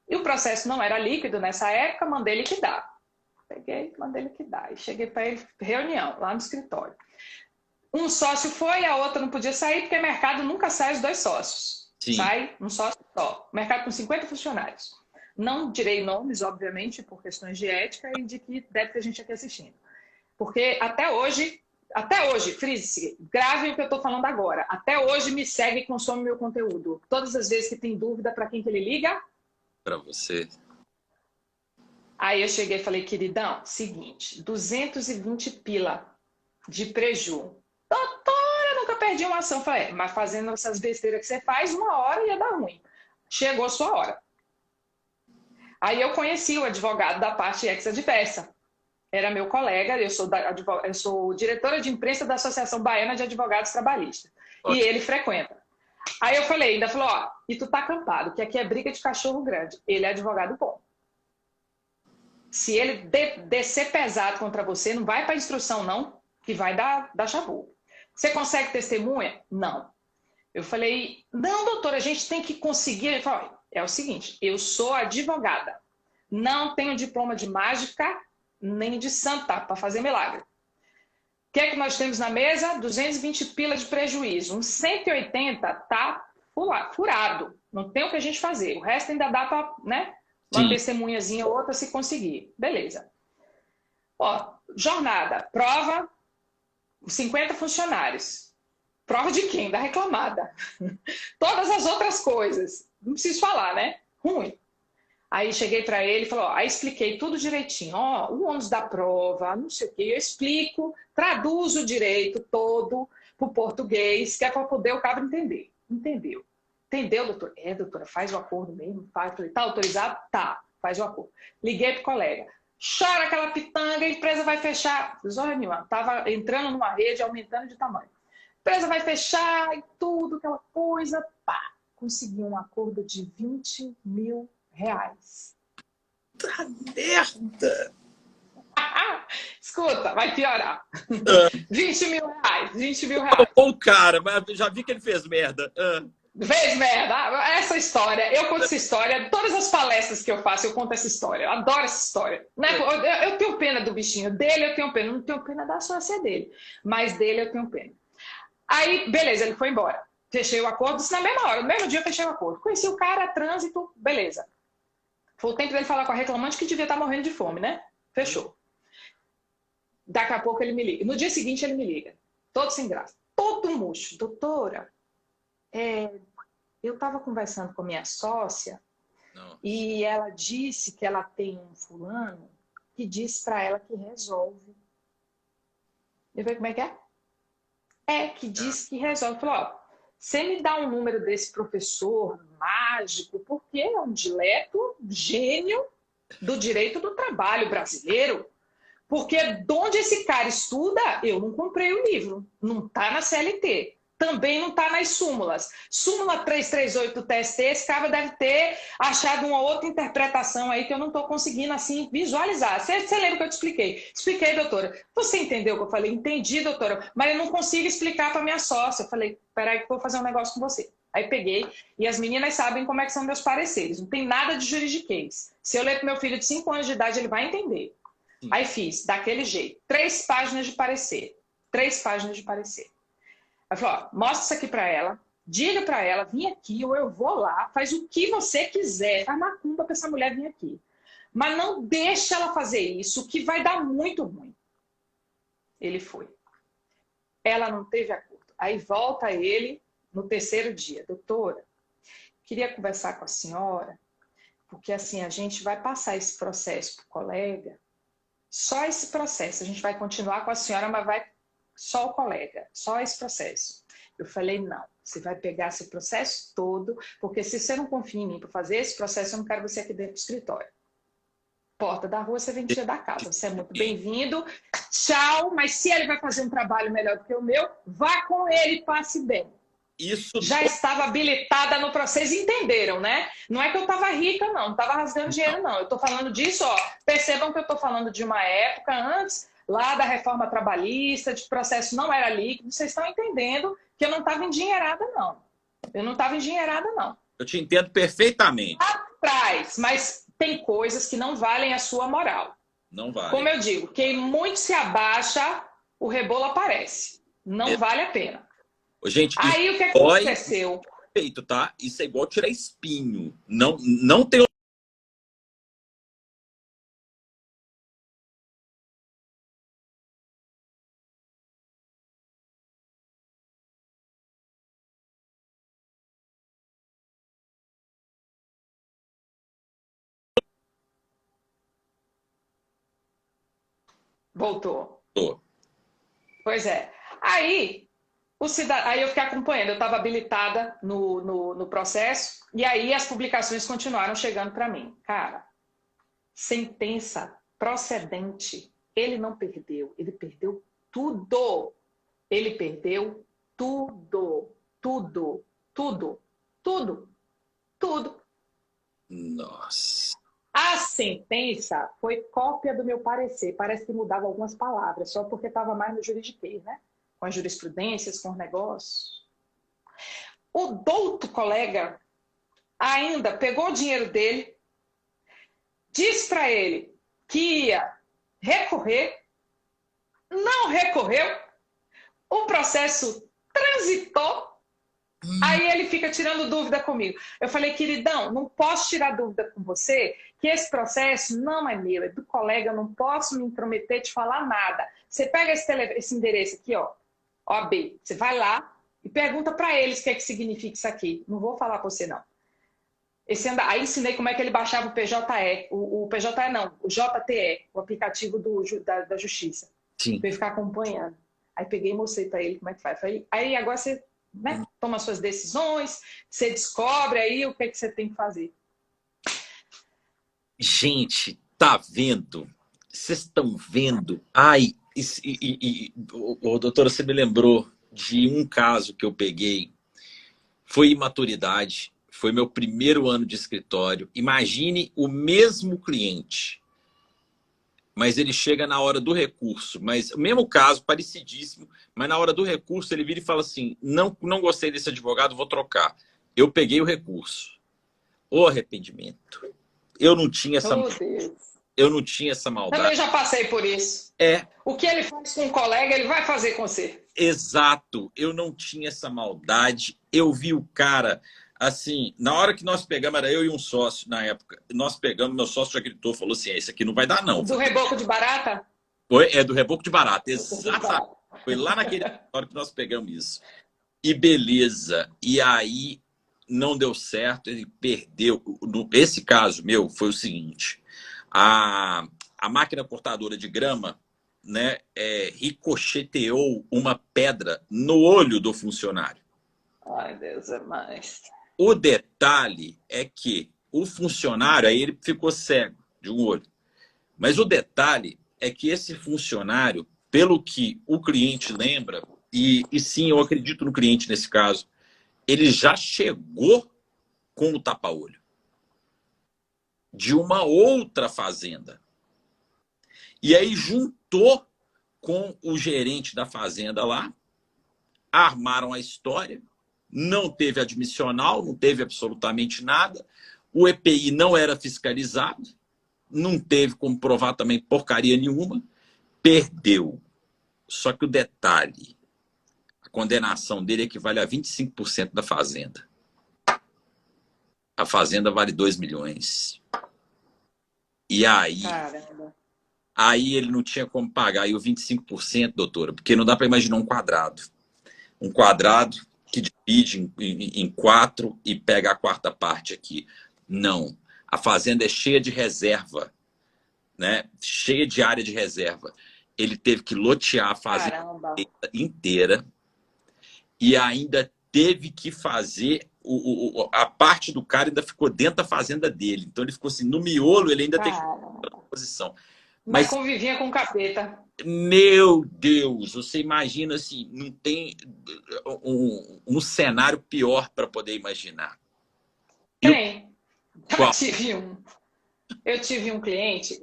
E o processo não era líquido nessa época, mandei liquidar. Peguei, mandei liquidar. E cheguei para ele, reunião, lá no escritório. Um sócio foi, a outra não podia sair, porque mercado nunca sai os 2 sócios. Sim. Sai um sócio só. Mercado com 50 funcionários. Não direi nomes, obviamente, por questões de ética e de que deve ter gente aqui assistindo. Porque até hoje, frise-se, grave o que eu estou falando agora. Até hoje me segue e consome meu conteúdo. Todas as vezes que tem dúvida, para quem que ele liga? Para você. Aí eu cheguei e falei, queridão, seguinte, 220 pila de preju. Doutora, nunca perdi uma ação. Falei, mas fazendo essas besteiras que você faz, 1 hora ia dar ruim. Chegou a sua hora. Aí eu conheci o advogado da parte ex-adversa. Era meu colega, eu sou diretora de imprensa da Associação Baiana de Advogados Trabalhistas. Ótimo. E ele frequenta. Aí eu falei, ainda falou, ó, e tu tá acampado, que aqui é briga de cachorro grande. Ele é advogado bom. Se ele descer pesado contra você, não vai para instrução não, que vai dar chabu. Você consegue testemunha? Não. Eu falei, não, doutora, a gente tem que conseguir. Ele falou, é o seguinte, eu sou advogada, não tenho diploma de mágica, nem de santa para fazer milagre. O que é que nós temos na mesa? 220 pila de prejuízo. Um 180 tá furado. Não tem o que a gente fazer. O resto ainda dá para, né? Uma testemunhazinha ou outra se conseguir. Beleza. Ó, jornada. Prova, 50 funcionários. Prova de quem? Da reclamada. Todas as outras coisas. Não preciso falar, né? Ruim. Aí cheguei para ele e falei, ó, aí expliquei tudo direitinho, ó, o ônus da prova, não sei o quê, eu explico, traduzo o direito todo para o português, que é para poder o cabra entender. Entendeu? Entendeu, doutor? É, doutora, faz o acordo mesmo, faz. Falei, tá autorizado? Tá, faz o acordo. Liguei pro colega, chora aquela pitanga, a empresa vai fechar. Zona nenhuma, tava entrando numa rede, aumentando de tamanho. A empresa vai fechar e tudo, aquela coisa, pá. Consegui um acordo de R$20 mil. Tá merda! Escuta, vai piorar. 20 mil reais, 20 mil reais. O cara, mas já vi que ele fez merda. Fez merda. Essa história, eu conto essa história, todas as palestras que eu faço, eu conto essa história. Eu adoro essa história. Eu tenho pena do bichinho. Dele eu tenho pena. Não tenho pena da sócia dele. Mas dele eu tenho pena. Aí, beleza, ele foi embora. Fechei o acordo, isso na mesma hora. No mesmo dia eu fechei o acordo. Conheci o cara, trânsito, beleza. Foi o tempo dele falar com a reclamante que devia estar morrendo de fome, né? Fechou. Daqui a pouco ele me liga. No dia seguinte ele me liga. Todo sem graça. Todo murcho. Doutora, eu estava conversando com a minha sócia e ela disse que ela tem um fulano que disse para ela que resolve. Eu falei, como é que é? Que diz que resolve. Falou, ó, você me dá um número desse professor mágico, porque é um dileto gênio do direito do trabalho brasileiro. Porque de onde esse cara estuda, eu não comprei o livro. Não está na CLT. Também não está nas súmulas. Súmula 338 do TST, esse cara deve ter achado uma outra interpretação aí que eu não estou conseguindo assim visualizar. Você lembra que eu te expliquei? Expliquei, doutora. Você entendeu o que eu falei? Entendi, doutora. Mas eu não consigo explicar para minha sócia. Eu falei, peraí que eu vou fazer um negócio com você. Aí peguei, e as meninas sabem como é que são meus pareceres. Não tem nada de juridiquês. Se eu ler para meu filho de 5 anos de idade, ele vai entender. Aí fiz, daquele jeito. 3 páginas de parecer. 3 páginas de parecer. Aí falou, ó, mostra isso aqui para ela, diga para ela, vim aqui ou eu vou lá, faz o que você quiser, faz macumba para essa mulher vir aqui. Mas não deixa ela fazer isso, que vai dar muito ruim. Ele foi. Ela não teve acordo. Aí volta ele no terceiro dia. Doutora, queria conversar com a senhora, porque assim, a gente vai passar esse processo para o colega, só esse processo. A gente vai continuar com a senhora, mas vai só o colega, só esse processo. Eu falei, não, você vai pegar esse processo todo, porque se você não confia em mim para fazer esse processo, eu não quero você aqui dentro do escritório. Porta da rua, você vem dia da casa. Você é muito bem-vindo. Tchau. Mas se ele vai fazer um trabalho melhor do que o meu, vá com ele, passe bem. Isso já estava habilitada no processo. Vocês entenderam, né? Não é que eu estava rica, não estava rasgando dinheiro, não. Eu estou falando disso, ó. Percebam que eu estou falando de uma época antes, lá da reforma trabalhista, de processo não era líquido. Vocês estão entendendo que eu não estava endinheirada, não. Eu não estava endinheirada, não. Eu te entendo perfeitamente. Atrás, mas tem coisas que não valem a sua moral. Não vale. Como eu digo, quem muito se abaixa, o rebolo aparece. Não vale a pena. Gente, aí o que aconteceu? Feito, tá? Isso é igual tirar espinho. Não tem. Voltou. Pois é. Aí eu fiquei acompanhando, eu estava habilitada no processo, e aí as publicações continuaram chegando para mim. Cara, sentença procedente, ele não perdeu, ele perdeu tudo. Ele perdeu tudo, tudo, tudo, tudo, tudo. Nossa. A sentença foi cópia do meu parecer. Parece que mudava algumas palavras, só porque estava mais no juridiquês, né? Com as jurisprudências, com os negócios. O douto colega ainda pegou o dinheiro dele, disse para ele que ia recorrer, não recorreu, o processo transitou, aí ele fica tirando dúvida comigo. Eu falei, queridão, não posso tirar dúvida com você, que esse processo não é meu, é do colega, eu não posso me intrometer de falar nada. Você pega esse endereço aqui, ó, OAB, você vai lá e pergunta para eles o que é que significa isso aqui. Não vou falar para você, não. Aí ensinei como é que ele baixava o PJE, o PJE não, o JTE, o aplicativo da Justiça. Sim. Para ele ficar acompanhando. Aí peguei e mostrei para ele como é que faz. Aí agora você, né, toma suas decisões, você descobre aí o que é que você tem que fazer. Gente, tá vendo? Vocês estão vendo? Ai, doutora, você me lembrou de um caso que eu peguei. Foi imaturidade. Foi meu primeiro ano de escritório. Imagine o mesmo cliente, mas ele chega na hora do recurso. Mas o mesmo caso, parecidíssimo, mas na hora do recurso ele vira e fala assim, não gostei desse advogado, vou trocar. Eu peguei o recurso. O arrependimento. Eu não tinha essa maldade. Eu já passei por isso. O que ele faz com um colega, ele vai fazer com você. Exato. Eu não tinha essa maldade. Eu vi o cara, assim, na hora que nós pegamos, era eu e um sócio na época. Nós pegamos, meu sócio já gritou, falou assim, esse aqui não vai dar não. Do reboco de barata? Do reboco de barata, exato. Foi lá naquele hora que nós pegamos isso. E beleza. E aí não deu certo, ele perdeu. Esse caso meu foi o seguinte, a máquina cortadora de grama, né, ricocheteou uma pedra no olho do funcionário. Ai, Deus é mais. O detalhe é que o funcionário, aí ele ficou cego de um olho. Mas o detalhe é que esse funcionário, pelo que o cliente lembra, e sim, eu acredito no cliente nesse caso, ele já chegou com o tapa-olho de uma outra fazenda. E aí juntou com o gerente da fazenda lá, armaram a história, não teve admissional, não teve absolutamente nada, o EPI não era fiscalizado, não teve como provar também porcaria nenhuma, perdeu. Só que o detalhe, a condenação dele equivale a 25% da fazenda. A fazenda vale 2 milhões. E aí, Caramba. aí ele não tinha como pagar. E o 25%, doutora, porque não dá para imaginar um quadrado. Um quadrado que divide em 4 e pega a quarta parte aqui. Não. A fazenda é cheia de reserva, né? Cheia de área de reserva. Ele teve que lotear a fazenda Caramba. inteira e ainda teve que fazer a parte do cara ainda ficou dentro da fazenda dele. Então ele ficou assim, no miolo ele ainda tem que fazer Caramba. a posição. Mas Mas, convivia com o capeta. meu Deus, você imagina assim, não tem um cenário pior para poder imaginar. E o Tem. Já qual? tive um. Eu tive um cliente,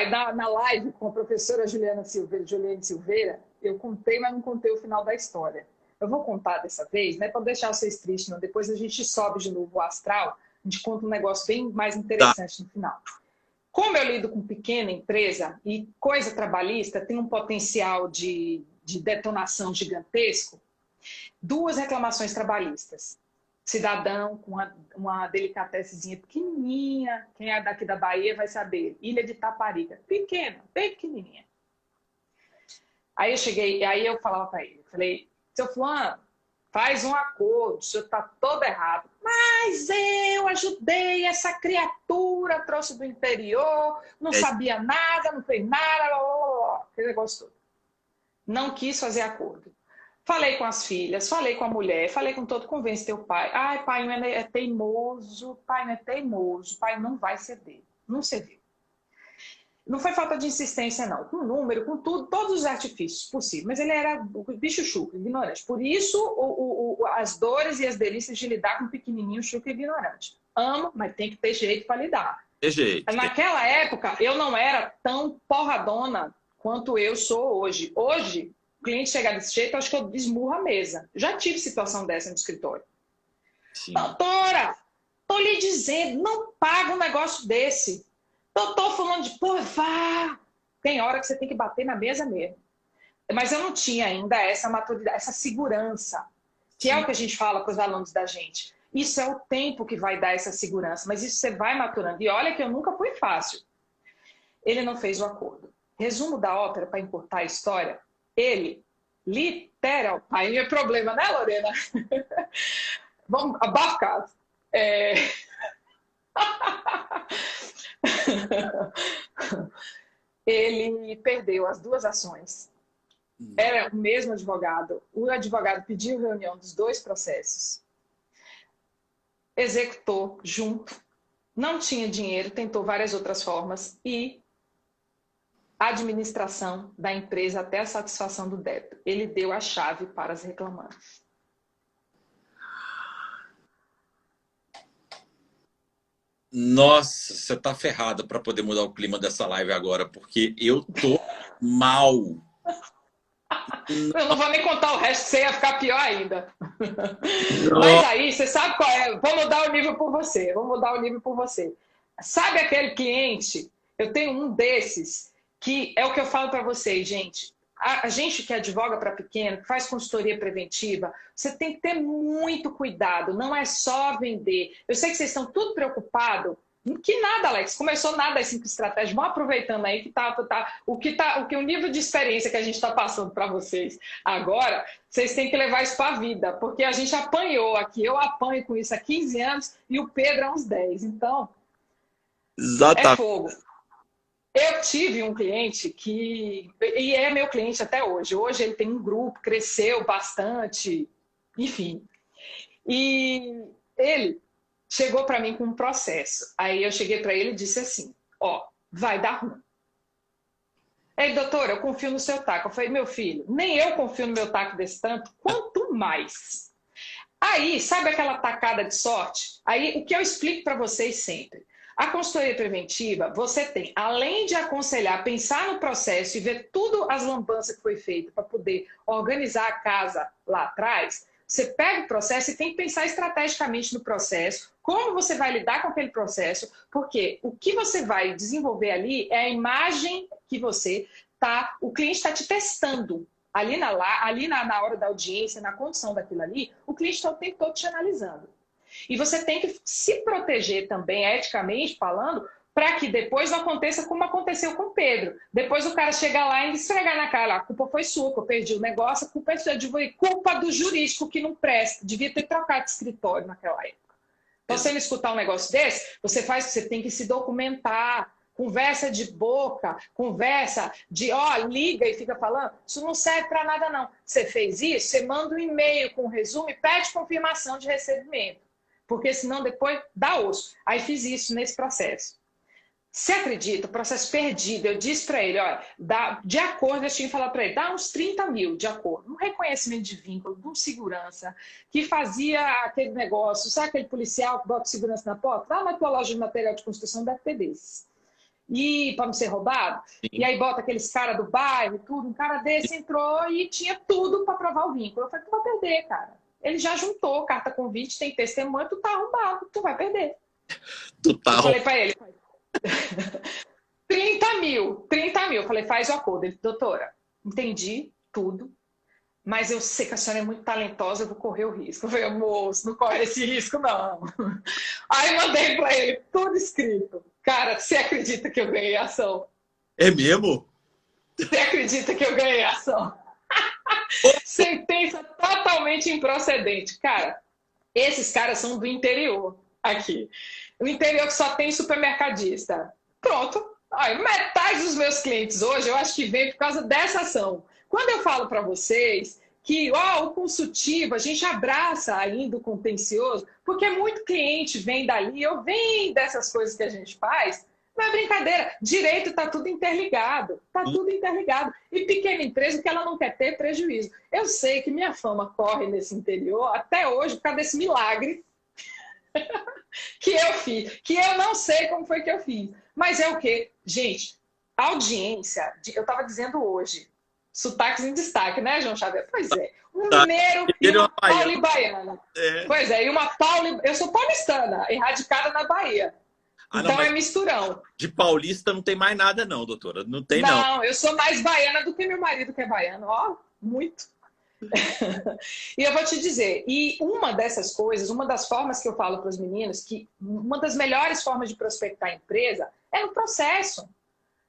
na live com a professora Juliane Silveira, eu contei, mas não contei o final da história. Eu vou contar dessa vez, né, para deixar vocês tristes, não. Depois a gente sobe de novo o astral, a gente conta um negócio bem mais Tá. interessante no final. Como eu lido com pequena empresa e coisa trabalhista tem um potencial de detonação gigantesco, 2 reclamações trabalhistas. Cidadão com uma delicatessezinha pequenininha, quem é daqui da Bahia vai saber, Ilha de Taparica, pequena, bem pequenininha. Aí eu cheguei, aí eu falava para ele, falei, seu fulano, faz um acordo, o senhor está todo errado. Mas eu ajudei essa criatura, trouxe do interior, não É, sabia nada, não fez nada, blá, blá, blá, aquele negócio todo. Não quis fazer acordo. Falei com as filhas, falei com a mulher, falei com todo, convence teu pai. Ai, pai não é teimoso, pai não é teimoso, pai não vai ceder. Não cedeu. Não foi falta de insistência, não. Com número, com tudo, todos os artifícios possíveis. Mas ele era bicho chucro, ignorante. Por isso, as dores e as delícias de lidar com um pequenininho chucro e ignorante. Amo, mas tem que ter jeito para lidar. tem jeito. Naquela época, eu não era tão porradona quanto eu sou hoje. Hoje, o cliente chegar desse jeito, eu acho que eu esmurro a mesa. Já tive situação dessa no escritório. Sim. Doutora, tô lhe dizendo, não paga um negócio desse. Doutor falando de, pô, vá. Tem hora que você tem que bater na mesa mesmo. Mas eu não tinha ainda essa maturidade, essa segurança, que é o que a gente fala para os alunos da gente. Isso é o tempo que vai dar essa segurança, mas isso você vai maturando. E olha que eu nunca fui fácil. Ele não fez o acordo. Resumo da ópera, para encurtar a história, ele, literal, aí é problema, né, Lorena? Vamos, abafa o caso. Ele perdeu as 2 ações. Era o mesmo advogado. O advogado pediu reunião dos 2 processos. Executou junto. Não tinha dinheiro, tentou várias outras formas e a administração da empresa até a satisfação do débito. Ele deu a chave para as reclamantes. Nossa, você tá ferrada para poder mudar o clima dessa live agora, porque eu tô mal. Eu não vou nem contar o resto, você ia ficar pior ainda. Mas Nossa. aí, você sabe qual é? Vou mudar o nível por você. Vou mudar o nível por você. Sabe aquele cliente? Eu tenho um desses que é o que eu falo para vocês, gente. A gente que advoga para pequeno, que faz consultoria preventiva, você tem que ter muito cuidado. Não é só vender. Eu sei que vocês estão tudo preocupados. Que nada, Alex. Começou nada as 5 estratégias. Vão aproveitando aí que o nível de experiência que a gente está passando para vocês agora, vocês têm que levar isso para a vida, porque a gente apanhou aqui. Eu apanho com isso há 15 anos e o Pedro há uns 10. Então, é Exatamente. fogo. Eu tive um cliente e é meu cliente até hoje. Hoje ele tem um grupo, cresceu bastante, enfim. E ele chegou para mim com um processo. Aí eu cheguei para ele e disse assim, ó, vai dar ruim. Ei, doutora, eu confio no seu taco. Eu falei, meu filho, nem eu confio no meu taco desse tanto, quanto mais. Aí, sabe aquela tacada de sorte? Aí, o que eu explico para vocês sempre. A consultoria preventiva, você tem, além de aconselhar, pensar no processo e ver tudo as lambanças que foi feita para poder organizar a casa lá atrás, você pega o processo e tem que pensar estrategicamente no processo, como você vai lidar com aquele processo, porque o que você vai desenvolver ali é a imagem que você tá, o cliente está te testando. Na hora da audiência, na condição daquilo ali, o cliente está o tempo todo te analisando. E você tem que se proteger também, eticamente falando, para que depois não aconteça como aconteceu com o Pedro. Depois o cara chega lá e esfregar na cara, a culpa foi sua, que eu perdi o negócio, a culpa é sua, culpa do jurídico que não presta, devia ter trocado de escritório naquela época. Então, você não escutar um negócio desse, você tem que se documentar, conversa de boca, conversa de, liga e fica falando, isso não serve para nada não. Você fez isso, você manda um e-mail com um resumo e pede confirmação de recebimento, porque senão depois dá osso. Aí fiz isso nesse processo. Você acredita, o processo perdido, eu disse para ele, olha, de acordo, eu tinha que falar para ele, dá uns 30 mil de acordo, um reconhecimento de vínculo, de um segurança, que fazia aquele negócio, sabe aquele policial que bota segurança na porta? Lá na tua loja de material de construção deve ter desses. E para não ser roubado, sim. E aí bota aqueles caras do bairro, tudo, um cara desse entrou e tinha tudo para provar o vínculo. Eu falei, tu vai perder, cara. Ele já juntou carta convite, tem testemunho, tu tá arrombado, tu vai perder. Eu falei para ele, 30 mil. Eu falei, faz o acordo. Ele, doutora, entendi tudo, mas eu sei que a senhora é muito talentosa, eu vou correr o risco. Eu falei, moço, não corre esse risco, não. Aí mandei para ele tudo escrito. Cara, você acredita que eu ganhei a ação? É mesmo? Você acredita que eu ganhei a ação? Sentença totalmente improcedente. Cara, esses caras são do interior aqui. O interior que só tem supermercadista. Pronto. Olha, metade dos meus clientes hoje, eu acho que vem por causa dessa ação. Quando eu falo para vocês que o consultivo, a gente abraça ainda o contencioso, porque muito cliente vem dali, ou vem dessas coisas que a gente faz, não é brincadeira. Direito está tudo interligado. Está tudo interligado. E pequena empresa, o que ela não quer ter é prejuízo. Eu sei que minha fama corre nesse interior até hoje por causa desse milagre que eu fiz, que eu não sei como foi que eu fiz. Mas é o quê? Gente, audiência, eu estava dizendo hoje, sotaques em destaque, né, João Xavier? Pois é, um mineiro e uma paulibaiana. É. Pois é, e uma eu sou paulistana, erradicada na Bahia. Então é misturão. De paulista não tem mais nada não, doutora. Não tem não. Não, eu sou mais baiana do que meu marido que é baiano. Ó, muito. E eu vou te dizer, e uma dessas coisas, uma das formas que eu falo para os meninos, que uma das melhores formas de prospectar a empresa é no processo.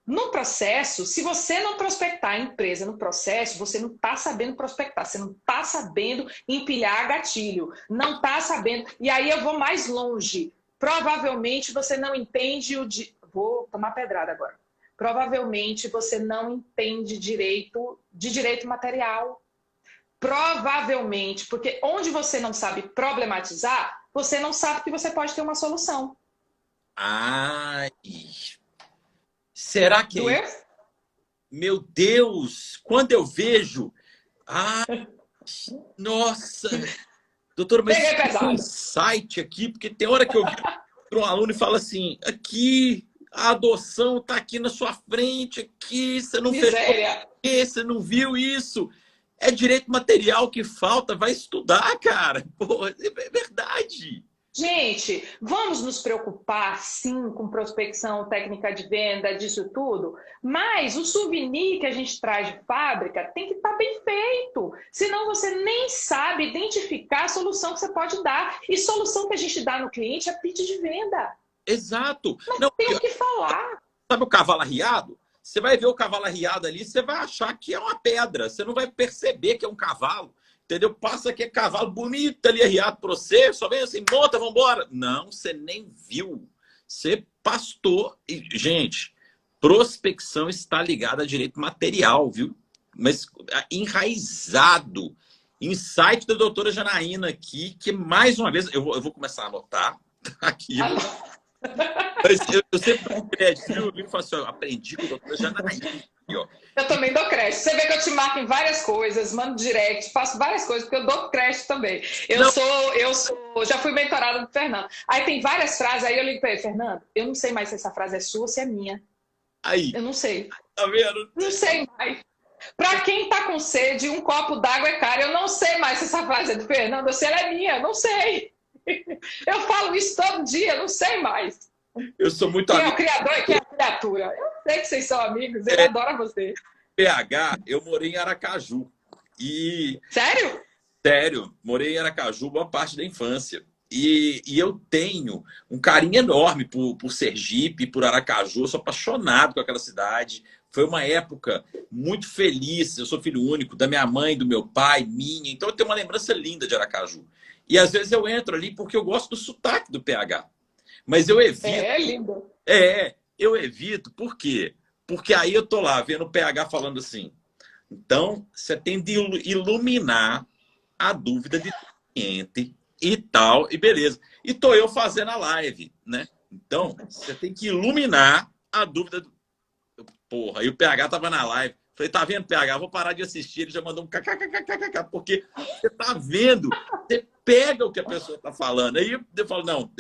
No processo, se você não prospectar a empresa no processo, você não está sabendo prospectar, você não está sabendo empilhar gatilho, não está sabendo. E aí eu vou mais longe. Provavelmente você não entende Vou tomar pedrada agora. Provavelmente você não entende direito material. Provavelmente, porque onde você não sabe problematizar, você não sabe que você pode ter uma solução. Ai, será que Doeu? Meu Deus, quando eu vejo... Ai, nossa... Doutora, mas tem um site aqui, porque tem hora que eu vi para um aluno e falo assim, aqui, a adoção está aqui na sua frente, aqui, você não fez, você não viu isso. É direito material que falta, vai estudar, cara. Pô, é verdade. Gente, vamos nos preocupar, sim, com prospecção, técnica de venda, disso tudo, mas o souvenir que a gente traz de fábrica tem que estar bem feito, senão você nem sabe identificar a solução que você pode dar. E solução que a gente dá no cliente é pitch de venda. Exato. Mas não tem o que falar. Sabe o cavalo arriado? Você vai ver o cavalo arriado ali, você vai achar que é uma pedra, você não vai perceber que é um cavalo. Entendeu? Passa aqui cavalo bonito ali arriado para você, só vem assim, monta, vambora. Não, você nem viu. Você pastou. E, gente, prospecção está ligada a direito material, viu? Mas enraizado. Insight da doutora Janaína aqui, que mais uma vez, eu vou começar a anotar aqui. Mas eu sempre dou crédito, viu? Eu falo assim, aprendi com a doutora Janaína. Aqui, ó. Eu também dou crédito. Você vê que eu te marco em várias coisas, mando direct, faço várias coisas, porque eu dou crédito também. Já fui mentorada do Fernando. Aí tem várias frases, aí eu ligo para ele, Fernando, eu não sei mais se essa frase é sua ou se é minha. Aí. Eu não sei. Tá vendo? Não sei mais. Para quem tá com sede, um copo d'água é caro. Eu não sei mais se essa frase é do Fernando ou se ela é minha. Eu não sei. Eu falo isso todo dia, eu não sei mais. Eu sou muito amigo. Quem é o criador e quem é a criatura? Eu sei que vocês são amigos, ele adora você. PH, eu morei em Aracaju. E, Sério? sério, morei em Aracaju boa parte da infância. E eu tenho um carinho enorme por Sergipe, por Aracaju. Eu sou apaixonado com aquela cidade. Foi uma época muito feliz. Eu sou filho único da minha mãe, do meu pai, minha. Então eu tenho uma lembrança linda de Aracaju. E às vezes eu entro ali porque eu gosto do sotaque do PH. Mas eu evito. É lindo. Eu evito. Por quê? Porque aí eu tô lá vendo o PH falando assim. Então, você tem de iluminar a dúvida de cliente e tal, e beleza. E tô eu fazendo a live, né? Então, você tem que iluminar a dúvida do... Porra, e o PH tava na live. Falei, tá vendo, PH? Vou parar de assistir. Ele já mandou um kkkkkk, porque você tá vendo, você pega o que a pessoa tá falando. Aí eu falo, não,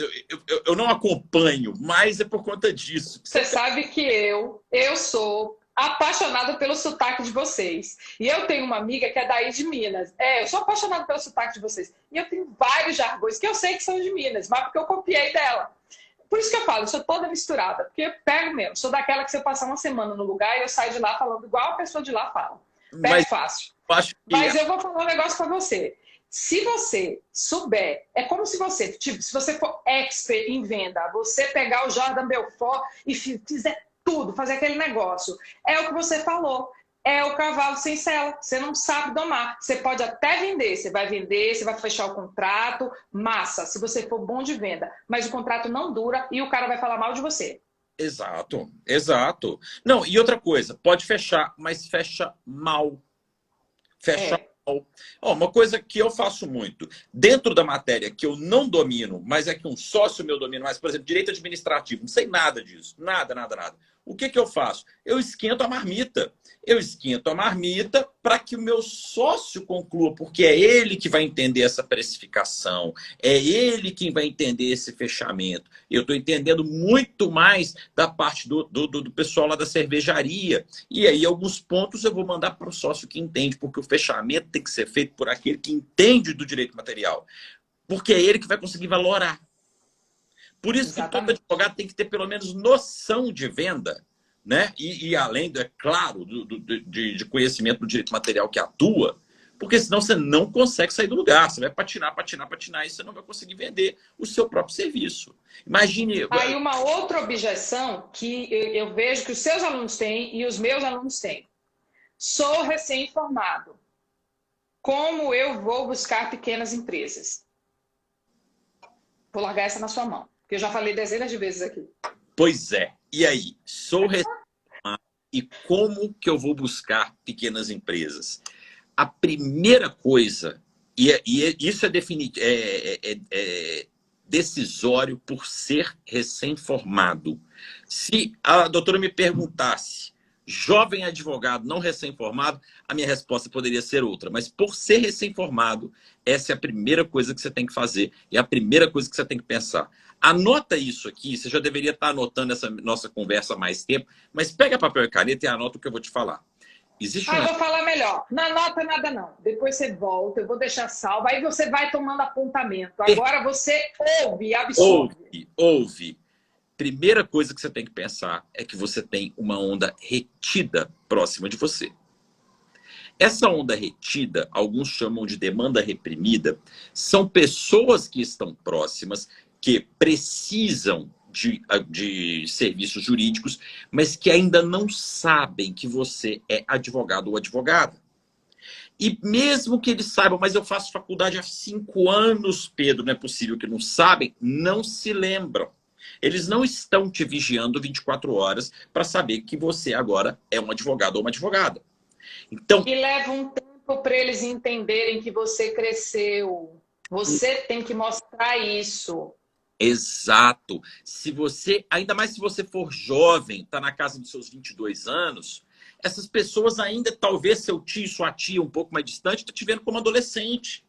eu não acompanho, mas é por conta disso. Você sabe que eu sou apaixonada pelo sotaque de vocês. E eu tenho uma amiga que é daí de Minas. Eu sou apaixonada pelo sotaque de vocês. E eu tenho vários jargões que eu sei que são de Minas, mas porque eu copiei dela. Por isso que eu falo, eu sou toda misturada. Porque eu pego mesmo. Sou daquela que se eu passar uma semana no lugar, eu saio de lá falando igual a pessoa de lá fala. Pego fácil. Mas eu vou falar um negócio pra você. Se você souber, é como se você, tipo, se você for expert em venda, você pegar o Jordan Belfort e fizer tudo, fazer aquele negócio. É o que você falou. É o cavalo sem sela. Você não sabe domar. Você pode até vender. Você vai vender, você vai fechar o contrato. Massa, se você for bom de venda. Mas o contrato não dura e o cara vai falar mal de você. Exato, exato. Não, e outra coisa, pode fechar, mas fecha mal. Fecha mal. Uma coisa que eu faço muito, dentro da matéria que eu não domino, mas é que um sócio meu domina mais, por exemplo, direito administrativo, não sei nada disso, nada, nada, nada. O que eu faço? Eu esquento a marmita. Eu esquento a marmita para que o meu sócio conclua, porque é ele que vai entender essa precificação, é ele quem vai entender esse fechamento. Eu estou entendendo muito mais da parte do pessoal lá da cervejaria. E aí, alguns pontos eu vou mandar para o sócio que entende, porque o fechamento tem que ser feito por aquele que entende do direito material. Porque é ele que vai conseguir valorar. Por isso que todo advogado tem que ter pelo menos noção de venda, né? E além, é claro, de conhecimento do direito material que atua, porque senão você não consegue sair do lugar. Você vai patinar, patinar, patinar e você não vai conseguir vender o seu próprio serviço. Imagine... Aí uma outra objeção que eu vejo que os seus alunos têm e os meus alunos têm. Sou recém-formado. Como eu vou buscar pequenas empresas? Vou largar essa na sua mão. Que eu já falei dezenas de vezes aqui. Pois é. E aí? Sou recém-formado e como que eu vou buscar pequenas empresas? A primeira coisa, isso é decisório por ser recém-formado. Se a doutora me perguntasse, jovem advogado não recém-formado, a minha resposta poderia ser outra. Mas por ser recém-formado, essa é a primeira coisa que você tem que fazer. E a primeira coisa que você tem que pensar. Anota isso aqui, você já deveria estar anotando essa nossa conversa há mais tempo, mas pega papel e caneta e anota o que eu vou te falar. Vou falar melhor. Não anota nada, não. Depois você volta, eu vou deixar salvo, aí você vai tomando apontamento. Agora você ouve, absorve. Ouve. Primeira coisa que você tem que pensar é que você tem uma onda retida próxima de você. Essa onda retida, alguns chamam de demanda reprimida, são pessoas que estão próximas, que precisam de serviços jurídicos, mas que ainda não sabem que você é advogado ou advogada. E mesmo que eles saibam, mas eu faço faculdade há 5 anos, Pedro, não é possível que não sabem, não se lembram. Eles não estão te vigiando 24 horas para saber que você agora é um advogado ou uma advogada. Então, e leva um tempo para eles entenderem que você cresceu. Você tem que mostrar isso. Exato. Se você, ainda mais se você for jovem, está na casa dos seus 22 anos, essas pessoas ainda, talvez seu tio, sua tia um pouco mais distante, está te vendo como adolescente.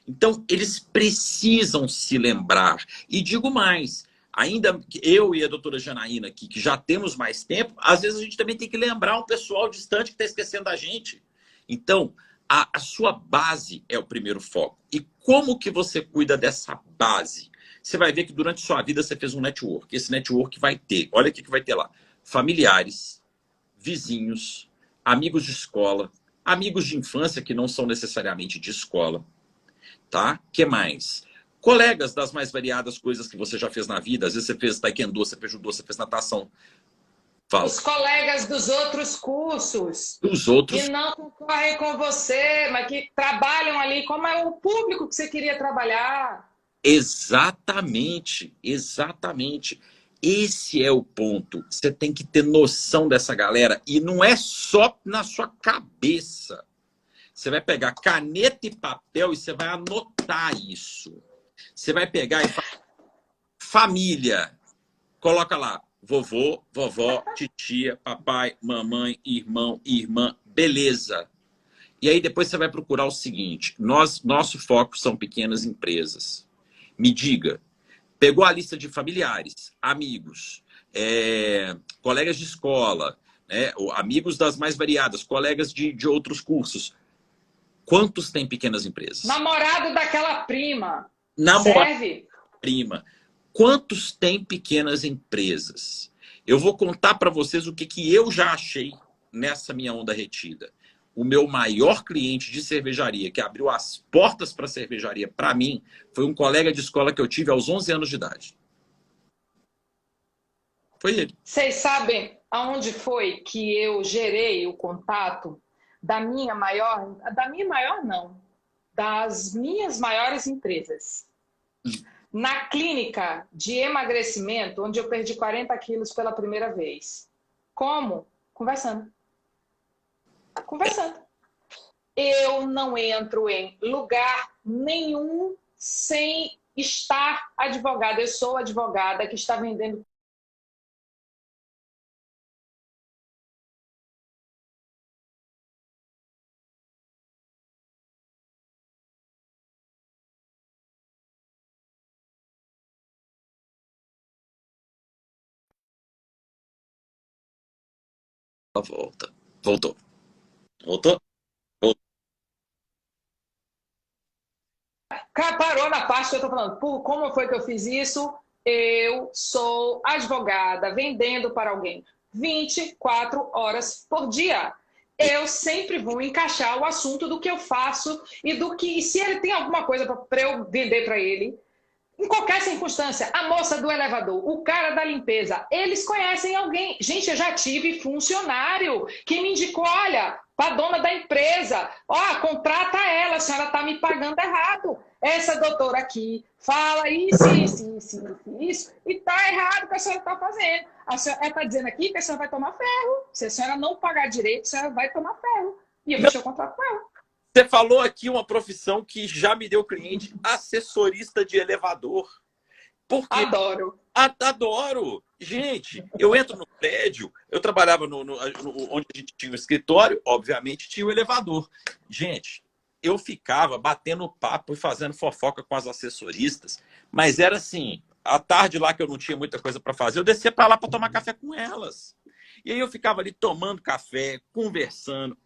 Então, eles precisam se lembrar. E digo mais, ainda eu e a doutora Janaína aqui, que já temos mais tempo, às vezes a gente também tem que lembrar um pessoal distante que está esquecendo da gente. Então, a sua base é o primeiro foco. E como que você cuida dessa base? Você vai ver que durante sua vida você fez um network. Esse network vai ter, olha o que vai ter lá. Familiares, vizinhos, amigos de escola, Amigos de infância que não são necessariamente de escola, tá? Que mais? Colegas das mais variadas coisas que você já fez na vida. Às vezes você fez taekwondo, você fez judô, você fez natação. Fala. Os colegas dos outros cursos Os que outros, não concorrem com você, mas que trabalham ali, como é o público que você queria trabalhar. exatamente, exatamente. Esse é o ponto. Você tem que ter noção dessa galera. E não é só na sua cabeça. Você vai pegar caneta e papel e você vai anotar isso. Você vai pegar e falar, família. Coloca lá, vovô, vovó, titia, papai, mamãe, irmão, irmã, beleza. E aí depois você vai procurar o seguinte, nosso foco são pequenas empresas. Me diga, pegou a lista de familiares, amigos, colegas de escola, né, amigos das mais variadas, colegas de outros cursos. Quantos tem pequenas empresas? Namorado daquela prima. Namorado, Serve? prima. Quantos tem pequenas empresas? Eu vou contar para vocês o que eu já achei nessa minha onda retida. O meu maior cliente de cervejaria, que abriu as portas para a cervejaria para mim, foi um colega de escola que eu tive aos 11 anos de idade. Foi ele. Vocês sabem aonde foi que eu gerei o contato da minha maior não, das minhas maiores empresas? Na clínica de emagrecimento, onde eu perdi 40 quilos pela primeira vez. Como? Conversando. Conversando. Eu não entro em lugar nenhum sem estar advogada. Eu sou advogada que está vendendo. Ela volta. Voltou. Voltou? Voltou. Parou na parte que eu estou falando. Como foi que eu fiz isso? Eu sou advogada vendendo para alguém 24 horas por dia. Eu sempre vou encaixar o assunto do que eu faço e do que, e se ele tem alguma coisa para eu vender para ele, em qualquer circunstância, a moça do elevador, o cara da limpeza, eles conhecem alguém. Gente, eu já tive funcionário que me indicou, olha, para a dona da empresa, ó, contrata ela, a senhora está me pagando errado. Essa doutora aqui fala isso, e está errado o que a senhora está fazendo. A senhora está dizendo aqui que a senhora vai tomar ferro. Se a senhora não pagar direito, a senhora vai tomar ferro. E eu fechei o contrato com ela. Você falou aqui uma profissão que já me deu cliente, assessorista de elevador. Porque Adoro. adoro. Gente, eu entro no prédio, eu trabalhava onde a gente tinha o escritório, obviamente tinha o elevador. Gente, eu ficava batendo papo e fazendo fofoca com as assessoristas, mas era assim, à tarde lá que eu não tinha muita coisa para fazer, eu descia para lá para tomar café com elas. E aí eu ficava ali tomando café, conversando,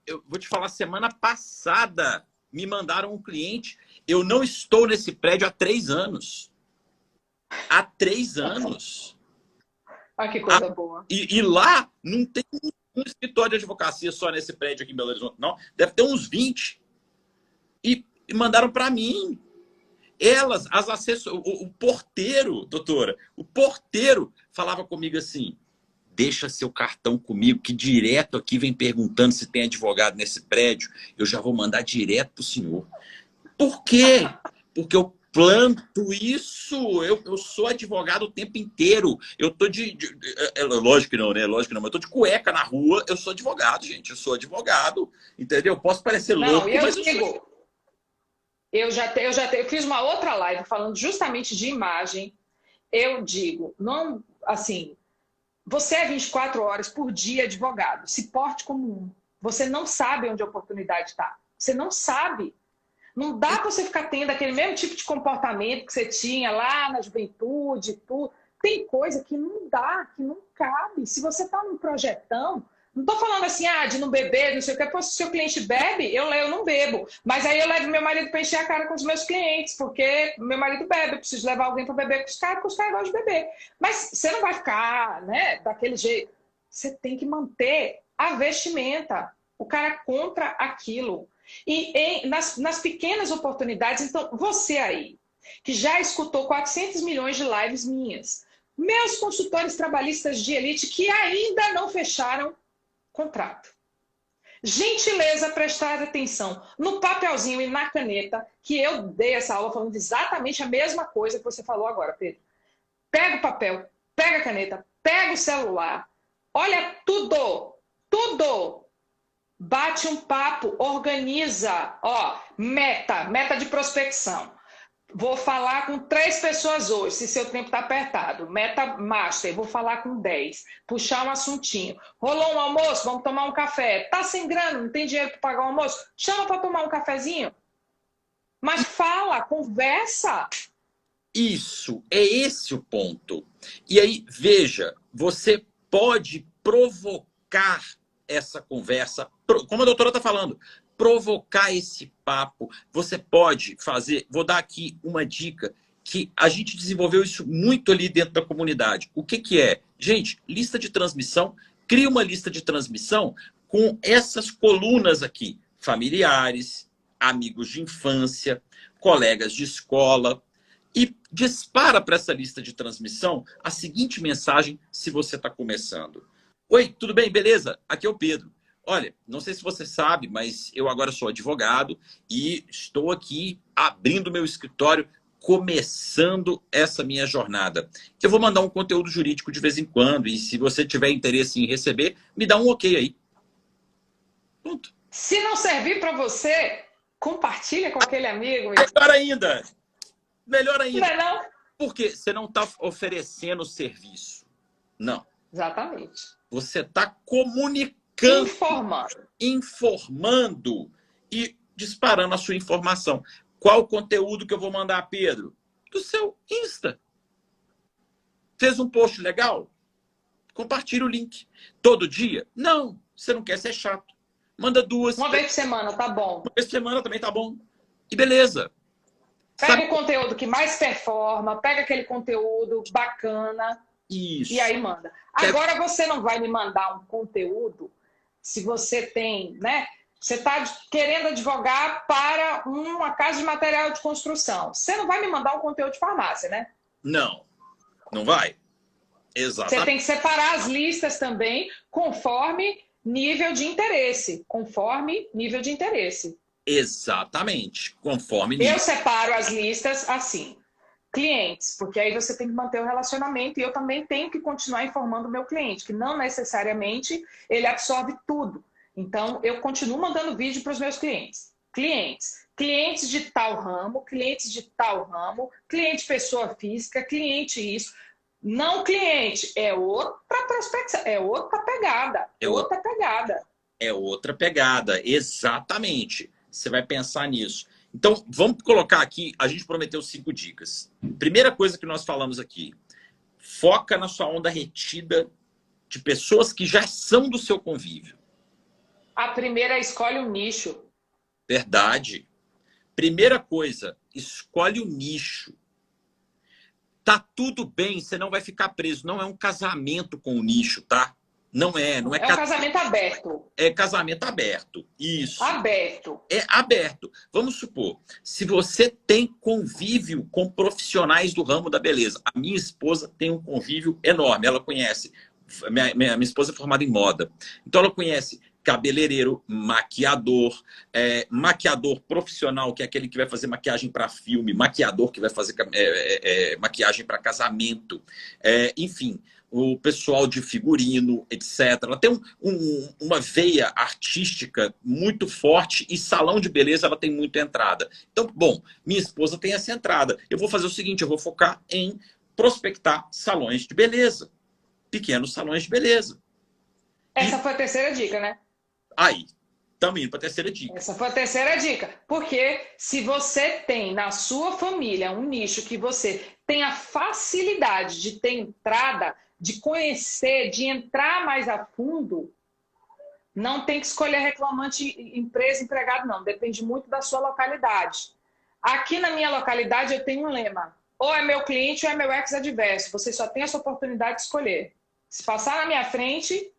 eu vou te falar, semana passada me mandaram um cliente. Eu não estou nesse prédio há 3 anos. Há 3 anos. Olha que coisa boa. E lá não tem um escritório de advocacia só nesse prédio aqui em Belo Horizonte, não. Deve ter uns 20. E mandaram para mim. Elas, as assessoras, o porteiro, doutora, o porteiro falava comigo assim: deixa seu cartão comigo, que direto aqui vem perguntando se tem advogado nesse prédio. Eu já vou mandar direto para o senhor. Por quê? Porque eu planto isso. Eu sou advogado o tempo inteiro. Eu tô lógico que não, né? Lógico que não, mas eu tô de cueca na rua. Eu sou advogado, gente. Eu sou advogado. Entendeu? Eu posso parecer louco, eu mas digo, eu fiz uma outra live falando justamente de imagem. Eu digo, não, assim, você é 24 horas por dia advogado. Se porte como um. Você não sabe onde a oportunidade está. Você não sabe. Não dá para você ficar tendo aquele mesmo tipo de comportamento que você tinha lá na juventude, tudo. Tem coisa que não dá, que não cabe. Se você está num projetão, não estou falando assim, de não beber, não sei o que. Pô, se o seu cliente bebe, eu não bebo. Mas aí eu levo meu marido para encher a cara com os meus clientes, porque meu marido bebe, eu preciso levar alguém para beber com os caras, porque os caras gostam de beber. Mas você não vai ficar, né, daquele jeito. Você tem que manter a vestimenta. O cara compra aquilo. E nas pequenas oportunidades, então, você aí, que já escutou 400 milhões de lives minhas, meus consultores trabalhistas de elite que ainda não fecharam contrato. Gentileza, prestar atenção no papelzinho e na caneta, que eu dei essa aula falando exatamente a mesma coisa que você falou agora, Pedro. Pega o papel, pega a caneta, pega o celular, olha tudo, tudo. Bate um papo, organiza, ó, meta de prospecção. Vou falar com 3 pessoas hoje, se seu tempo está apertado. Meta master, vou falar com 10. Puxar um assuntinho. Rolou um almoço, vamos tomar um café. Tá sem grana, não tem dinheiro para pagar o almoço? Chama para tomar um cafezinho. Mas fala, conversa. Isso, é esse o ponto. E aí, veja, você pode provocar essa conversa, como a doutora está falando, provocar esse papo. Você pode fazer, vou dar aqui uma dica, que a gente desenvolveu isso muito ali dentro da comunidade. O que que é? Gente, lista de transmissão, cria uma lista de transmissão com essas colunas aqui, familiares, amigos de infância, colegas de escola, e dispara para essa lista de transmissão a seguinte mensagem se você está começando. Oi, tudo bem? Beleza? Aqui é o Pedro. Olha, não sei se você sabe, mas eu agora sou advogado e estou aqui abrindo meu escritório, começando essa minha jornada. Eu vou mandar um conteúdo jurídico de vez em quando e se você tiver interesse em receber, me dá um ok aí. Pronto. Se não servir para você, compartilha com aquele amigo. Melhor ainda. Melhor ainda. Não é não? Porque você não está oferecendo serviço. Não. Exatamente. Você está comunicando. Informando e disparando a sua informação. Qual o conteúdo que eu vou mandar, Pedro? Do seu Insta. Fez um post legal? Compartilha o link. Todo dia? Não. Você não quer ser chato. Manda 2. Uma vez por semana, tá bom. Uma vez por semana também tá bom. E beleza. Pega o conteúdo que mais performa, pega aquele conteúdo bacana. Isso. E aí manda. Agora você não vai me mandar um conteúdo se você tem, né? Você está querendo advogar para uma casa de material de construção. Você não vai me mandar um conteúdo de farmácia, né? Não. Não vai. Exatamente. Você tem que separar as listas também conforme nível de interesse. Conforme nível de interesse. Exatamente. Conforme nível. Eu separo as listas assim. Clientes, porque aí você tem que manter o relacionamento e eu também tenho que continuar informando o meu cliente, que não necessariamente ele absorve tudo. Então, eu continuo mandando vídeo para os meus clientes. Clientes de tal ramo, clientes de tal ramo, cliente pessoa física, cliente isso. Não cliente, é outra prospecção, é outra pegada. É outra pegada, exatamente. Você vai pensar nisso. Então, vamos colocar aqui, a gente prometeu 5 dicas. Primeira coisa que nós falamos aqui, foca na sua onda retida de pessoas que já são do seu convívio. A primeira, escolhe um nicho. Verdade. Primeira coisa, escolhe o nicho. Tá tudo bem, você não vai ficar preso. Não é um casamento com o nicho, tá? Não é um casamento aberto. É casamento aberto. Isso. Aberto. É aberto. Vamos supor, se você tem convívio com profissionais do ramo da beleza. A minha esposa tem um convívio enorme. Ela conhece. Minha esposa é formada em moda. Então ela conhece cabeleireiro, maquiador, maquiador profissional, que é aquele que vai fazer maquiagem para filme, maquiador que vai fazer maquiagem para casamento, enfim, o pessoal de figurino, etc. Ela tem uma veia artística muito forte e salão de beleza ela tem muita entrada. Então, bom, minha esposa tem essa entrada. Eu vou fazer o seguinte, eu vou focar em prospectar salões de beleza, pequenos salões de beleza. Essa foi a terceira dica, né? Aí, estamos indo para a terceira dica. Essa foi a terceira dica. Porque se você tem na sua família um nicho que você tem a facilidade de ter entrada, de conhecer, de entrar mais a fundo, não tem que escolher reclamante, empresa, empregado, não. Depende muito da sua localidade. Aqui na minha localidade eu tenho um lema. Ou é meu cliente ou é meu ex-adverso. Você só tem essa oportunidade de escolher. Se passar na minha frente...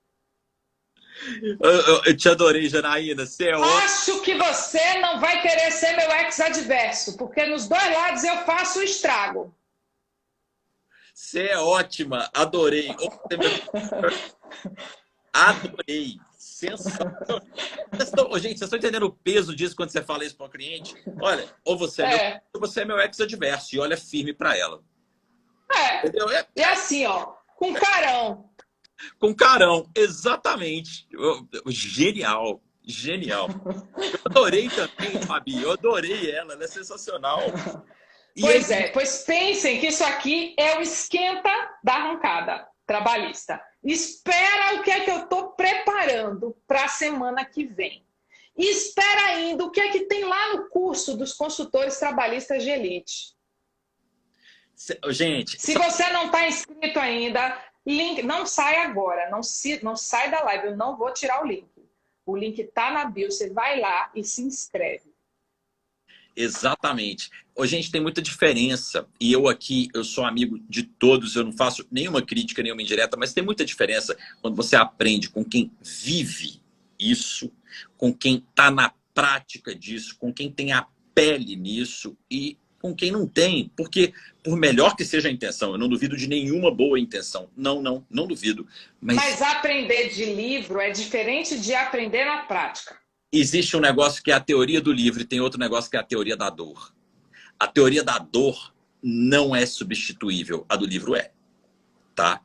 Eu te adorei, Janaína. Você é ótima. Acho que você não vai querer ser meu ex-adverso, porque nos dois lados eu faço o estrago. Você é ótima. Adorei. Adorei. Sensacional. Gente, vocês estão entendendo o peso disso quando você fala isso para o cliente? Olha, ou você é meu, ou você é meu ex-adverso e olha firme para ela. Entendeu? E assim, ó, com carão. Com carão, exatamente. Genial, genial. Eu adorei também, Fabi. Eu adorei ela, ela é sensacional. Pois é, pois pensem que isso aqui é o esquenta da arrancada trabalhista. Espera o que é que eu estou preparando para a semana que vem. E espera ainda o que é que tem lá no curso dos consultores trabalhistas de elite. Gente, se você não está inscrito ainda, link, não sai agora, não sai da live, eu não vou tirar o link. O link está na bio, você vai lá e se inscreve. Exatamente. Gente, tem muita diferença. E eu aqui, eu sou amigo de todos, eu não faço nenhuma crítica, nenhuma indireta, mas tem muita diferença quando você aprende com quem vive isso, com quem está na prática disso, com quem tem a pele nisso e com quem não tem. Porque, por melhor que seja a intenção, eu não duvido de nenhuma boa intenção. Não duvido. Mas aprender de livro é diferente de aprender na prática. Existe um negócio que é a teoria do livro e tem outro negócio que é a teoria da dor. A teoria da dor não é substituível, a do livro é. Tá?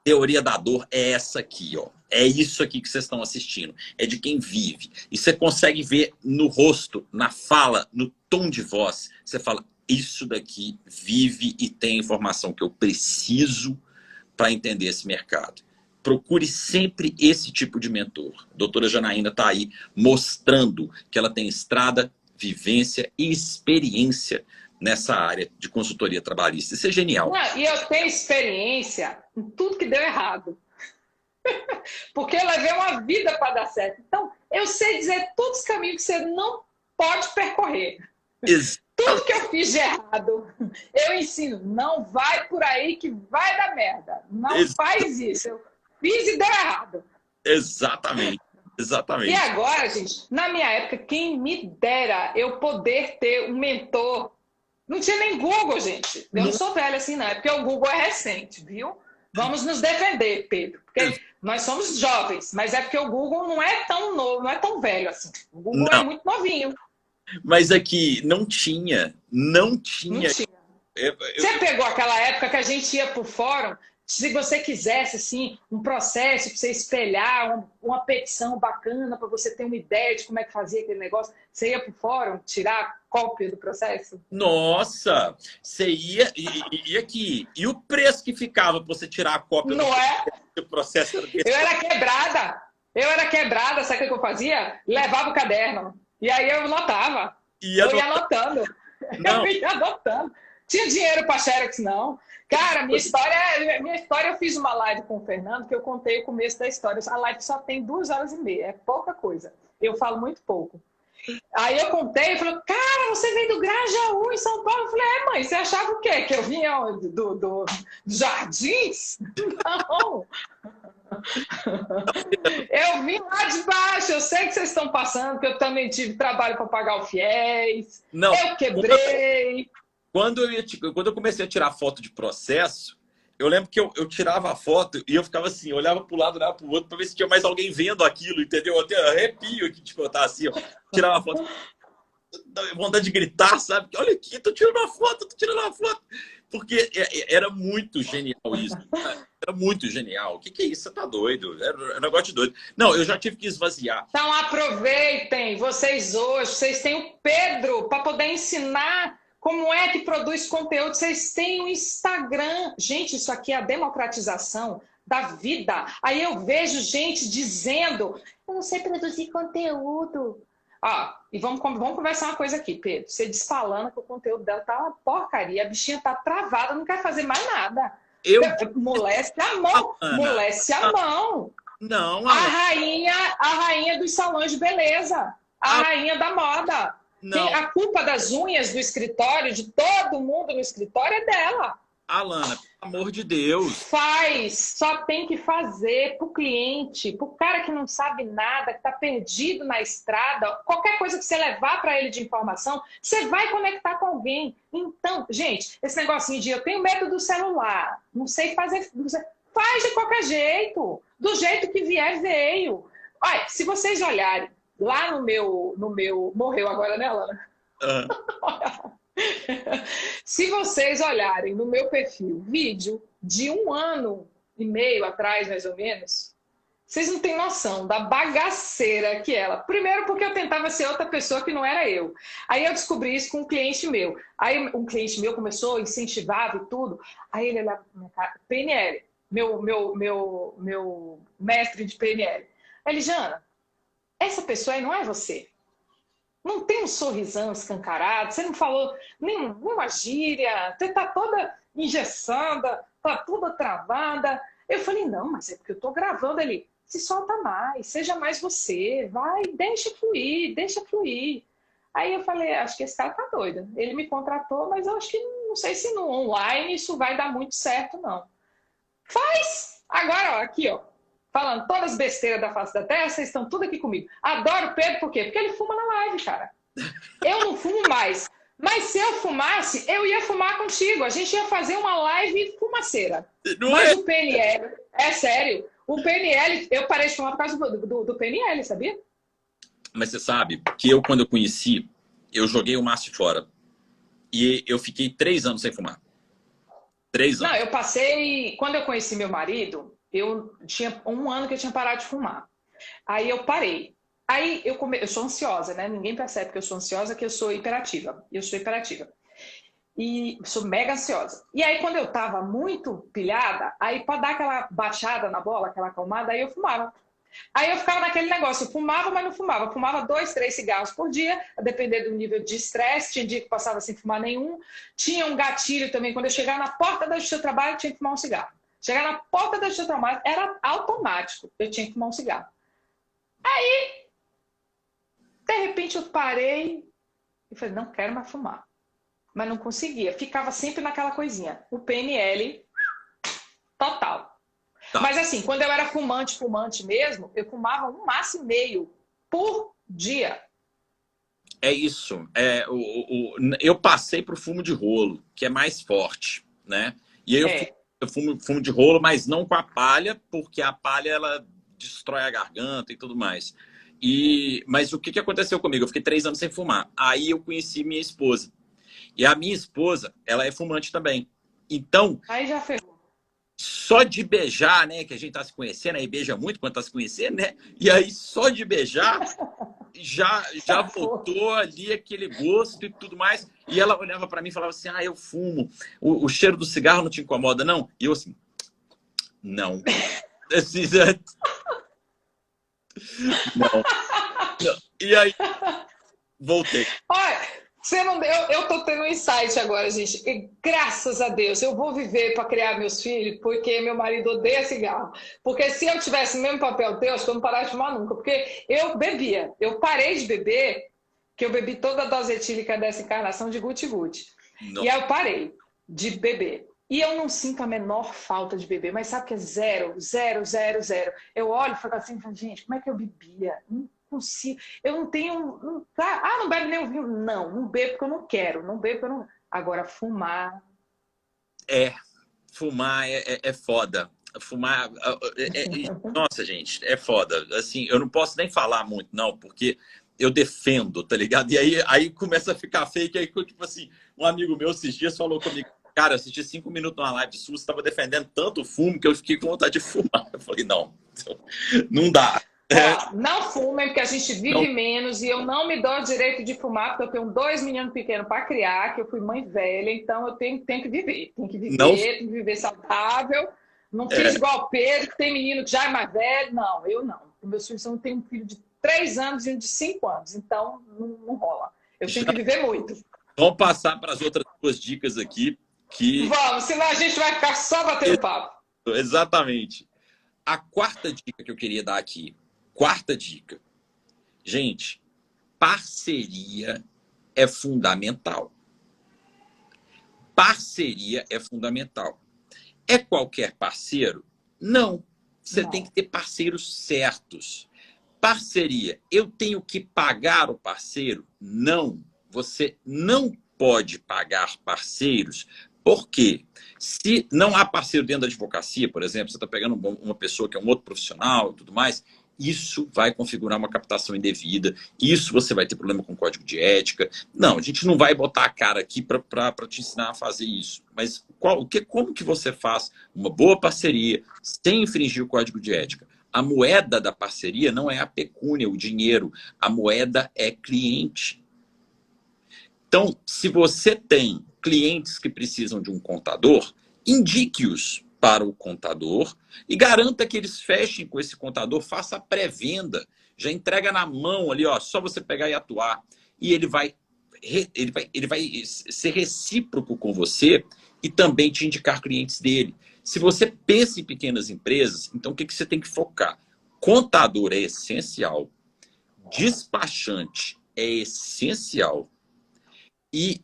Teoria da dor é essa aqui, ó. É isso aqui que vocês estão assistindo. É de quem vive. E você consegue ver no rosto, na fala, no tom de voz. Você fala, isso daqui vive e tem a informação que eu preciso para entender esse mercado. Procure sempre esse tipo de mentor. A doutora Janaína está aí mostrando que ela tem estrada, vivência e experiência nessa área de consultoria trabalhista. Isso é genial. E eu tenho experiência em tudo que deu errado. Porque eu levei uma vida para dar certo. Então, eu sei dizer todos os caminhos que você não pode percorrer. Tudo que eu fiz de errado, eu ensino. Não vai por aí que vai dar merda. Não faz isso. Eu fiz e deu errado. Exatamente. Exatamente. E agora, gente, na minha época, quem me dera eu poder ter um mentor. Não tinha nem Google, gente. Eu não sou velha assim, não. É porque o Google é recente, viu? Vamos nos defender, Pedro. Porque nós somos jovens, mas é porque o Google não é tão novo, não é tão velho assim. O Google é muito novinho. Mas aqui não tinha. Não tinha. Você pegou aquela época que a gente ia pro fórum, se você quisesse assim, um processo para você espelhar, uma petição bacana para você ter uma ideia de como é que fazia aquele negócio, você ia pro fórum tirar cópia do processo? Nossa! Você ia aqui. E o preço que ficava para você tirar a cópia do processo? Eu era quebrada, sabe o que eu fazia? Levava o caderno. E aí eu anotava. Eu ia anotando. Eu ia anotando. Tinha dinheiro para Xerox, não. Cara, minha história, eu fiz uma live com o Fernando, que eu contei o começo da história. A live só tem 2h30, é pouca coisa. Eu falo muito pouco. Aí eu contei e falei, cara, você veio do Grajaú, em São Paulo? Eu falei, mãe, você achava o quê? Que eu vinha dos Jardins? Não. Eu vim lá de baixo, eu sei que vocês estão passando, que eu também tive trabalho para pagar o FIES. Não. Eu quebrei. Quando eu comecei a tirar foto de processo, eu lembro que eu tirava a foto e eu ficava assim, eu olhava para o lado, olhava para o outro, para ver se tinha mais alguém vendo aquilo, entendeu? Eu até arrepio aqui de contar assim, ó. Tirava a foto, vontade de gritar, sabe? Olha aqui, tô tirando uma foto. Porque era muito genial isso. Era muito genial. O que é isso? Você tá doido? Era um negócio de doido. Não, eu já tive que esvaziar. Então aproveitem, vocês hoje, vocês têm o Pedro para poder ensinar como é que produz conteúdo. Vocês têm o Instagram. Gente, isso aqui é a democratização da vida. Aí eu vejo gente dizendo, eu não sei produzir conteúdo. E vamos conversar uma coisa aqui, Pedro. Você desfalando que o conteúdo dela tá uma porcaria. A bichinha tá travada, não quer fazer mais nada. Moleste a mão. Moleste a mão. Não, a rainha dos salões de beleza. A rainha da moda. A culpa das unhas do escritório, de todo mundo no escritório, é dela. Alana, pelo amor de Deus. Faz, só tem que fazer para o cliente, para o cara que não sabe nada, que está perdido na estrada, qualquer coisa que você levar para ele de informação, você vai conectar com alguém. Então, gente, esse negocinho de eu tenho medo do celular, não sei fazer, faz de qualquer jeito, do jeito que vier, veio. Olha, se vocês olharem lá no meu, morreu agora, né, Alana? Ah, Se vocês olharem no meu perfil vídeo de 1 ano e meio atrás, mais ou menos, vocês não têm noção da bagaceira que ela. Primeiro, porque eu tentava ser outra pessoa que não era eu. Aí eu descobri isso com um cliente meu. Aí um cliente meu começou, incentivava e tudo. Aí ele olhava para minha cara, PNL, meu mestre de PNL. Ele, Jana, essa pessoa aí não é você. Não tem um sorrisão escancarado, você não falou nenhuma gíria, você está toda engessada, está toda travada. Eu falei, não, mas é porque eu estou gravando ali. Se solta mais, seja mais você, vai, deixa fluir, deixa fluir. Aí eu falei, acho que esse cara tá doido. Ele me contratou, mas eu acho que não sei se no online isso vai dar muito certo, não. Faz! Agora, ó, aqui, ó. Falando todas as besteiras da face da terra, vocês estão tudo aqui comigo. Adoro o Pedro, por quê? Porque ele fuma na live, cara. Eu não fumo mais. Mas se eu fumasse, eu ia fumar contigo. A gente ia fazer uma live fumaceira. não Mas é? o PNL, é sério, o PNL, eu parei de fumar por causa do PNL, sabia? Mas você sabe que eu, quando eu conheci, eu joguei o maço fora. E eu fiquei 3 anos sem fumar. 3 anos. Não, eu passei. Quando eu conheci meu marido, eu tinha 1 ano que eu tinha parado de fumar. Aí eu parei. Aí eu sou ansiosa, né? Ninguém percebe que eu sou ansiosa, que eu sou hiperativa. Eu sou hiperativa. E sou mega ansiosa. E aí, quando eu tava muito pilhada, aí pra dar aquela baixada na bola, aquela acalmada, aí eu fumava. Aí eu ficava naquele negócio, eu fumava, mas não fumava. Eu fumava 2, 3 cigarros por dia, a depender do nível de estresse. Tinha dia que passava sem fumar nenhum. Tinha um gatilho também. Quando eu chegava na porta da justiça do trabalho, eu tinha que fumar um cigarro. Chegar na porta da justiça do trabalho, era automático. Eu tinha que fumar um cigarro. De repente, eu parei e falei, não quero mais fumar. Mas não conseguia. Ficava sempre naquela coisinha. O PNL total. Tá. Mas assim, quando eu era fumante mesmo, eu fumava 1 maço e meio por dia. É isso. Eu passei pro fumo de rolo, que é mais forte, né? E aí É. eu fumo de rolo, mas não com a palha, porque a palha ela destrói a garganta e tudo mais. Mas o que aconteceu comigo? Eu fiquei 3 anos sem fumar. Aí eu conheci minha esposa. E a minha esposa, ela é fumante também. Então, Aí já ferrou. só de beijar, né? Que a gente tá se conhecendo, aí beija muito quando tá se conhecendo, né? E aí, só de beijar, já voltou ali aquele gosto e tudo mais. E ela olhava para mim e falava assim: ah, eu fumo. O cheiro do cigarro não te incomoda, não? E eu assim, não. Assim, não. E aí, voltei. Olha, você não, eu tô tendo um insight agora, gente. E, graças a Deus, eu vou viver para criar meus filhos, porque meu marido odeia cigarro. Porque se eu tivesse o mesmo papel teu, acho que eu não pararia de fumar nunca. Porque eu bebia. Eu parei de beber, que eu bebi toda a dose etílica dessa encarnação de guti-guti. E aí eu parei de beber. E eu não sinto a menor falta de beber, mas sabe que é zero, zero, zero, zero. Eu olho e falo assim, gente, como é que eu bebia? Não consigo. Eu não tenho. Não bebe nem o vinho. Não, não bebo porque eu não quero. Não bebo porque eu não. Agora, fumar. Fumar é foda. Fumar. Nossa, gente, é foda. Assim, eu não posso nem falar muito, não, porque eu defendo, tá ligado? E aí começa a ficar fake. Aí, tipo assim, um amigo meu esses dias falou comigo: cara, eu assisti 5 minutos numa live sua, você estava defendendo tanto o fumo que eu fiquei com vontade de fumar. Eu falei: não, não dá. Ó, não fumem, porque a gente Não, vive menos e eu não me dou o direito de fumar, porque eu tenho 2 meninos pequenos para criar, que eu fui mãe velha, então eu tenho que viver. não. Tenho que viver saudável. Não fiz É, igual o Pedro, que tem menino que já é mais velho. Não, eu não. Meus filhos não têm um filho de 3 anos e um de 5 anos, então não rola. Eu tenho já que viver muito. vamos passar para as outras duas dicas aqui, que Vamos, senão a gente vai ficar só batendo papo. exatamente. A quarta dica que eu queria dar aqui. Quarta dica. Gente, parceria é fundamental. Parceria é fundamental. É qualquer parceiro? Não. Você tem que ter parceiros certos. Parceria, eu tenho que pagar o parceiro? Não. Você não pode pagar parceiros. Por quê? Se não há parceiro dentro da advocacia, por exemplo, você está pegando uma pessoa que é um outro profissional e tudo mais, isso vai configurar uma captação indevida, isso você vai ter problema com o código de ética. Não, a gente não vai botar a cara aqui para te ensinar a fazer isso. Mas como que você faz uma boa parceria sem infringir o código de ética? A moeda da parceria não é a pecúnia, o dinheiro. A moeda é cliente. Então, se você tem clientes que precisam de um contador, indique-os para o contador e garanta que eles fechem com esse contador, faça a pré-venda, já entrega na mão ali, ó, só você pegar e atuar. E ele vai ser recíproco com você e também te indicar clientes dele. Se você pensa em pequenas empresas, então o que você tem que focar? Contador é essencial, despachante é essencial e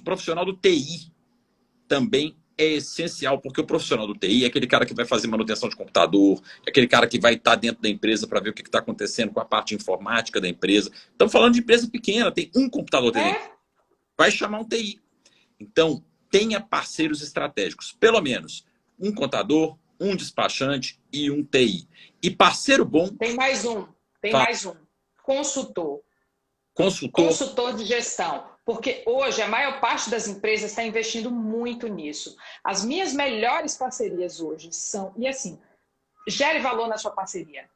profissional do TI também é essencial, porque o profissional do TI é aquele cara que vai fazer manutenção de computador, é aquele cara que vai estar dentro da empresa para ver o que está acontecendo com a parte informática da empresa. Estamos falando de empresa pequena, tem um computador dentro. Vai chamar um TI. Então, tenha parceiros estratégicos. Pelo menos um contador, um despachante e um TI. E parceiro bom... Tem mais um. Consultor. Consultor de gestão. Porque hoje a maior parte das empresas está investindo muito nisso. As minhas melhores parcerias hoje são... E assim, gere valor na sua parceria.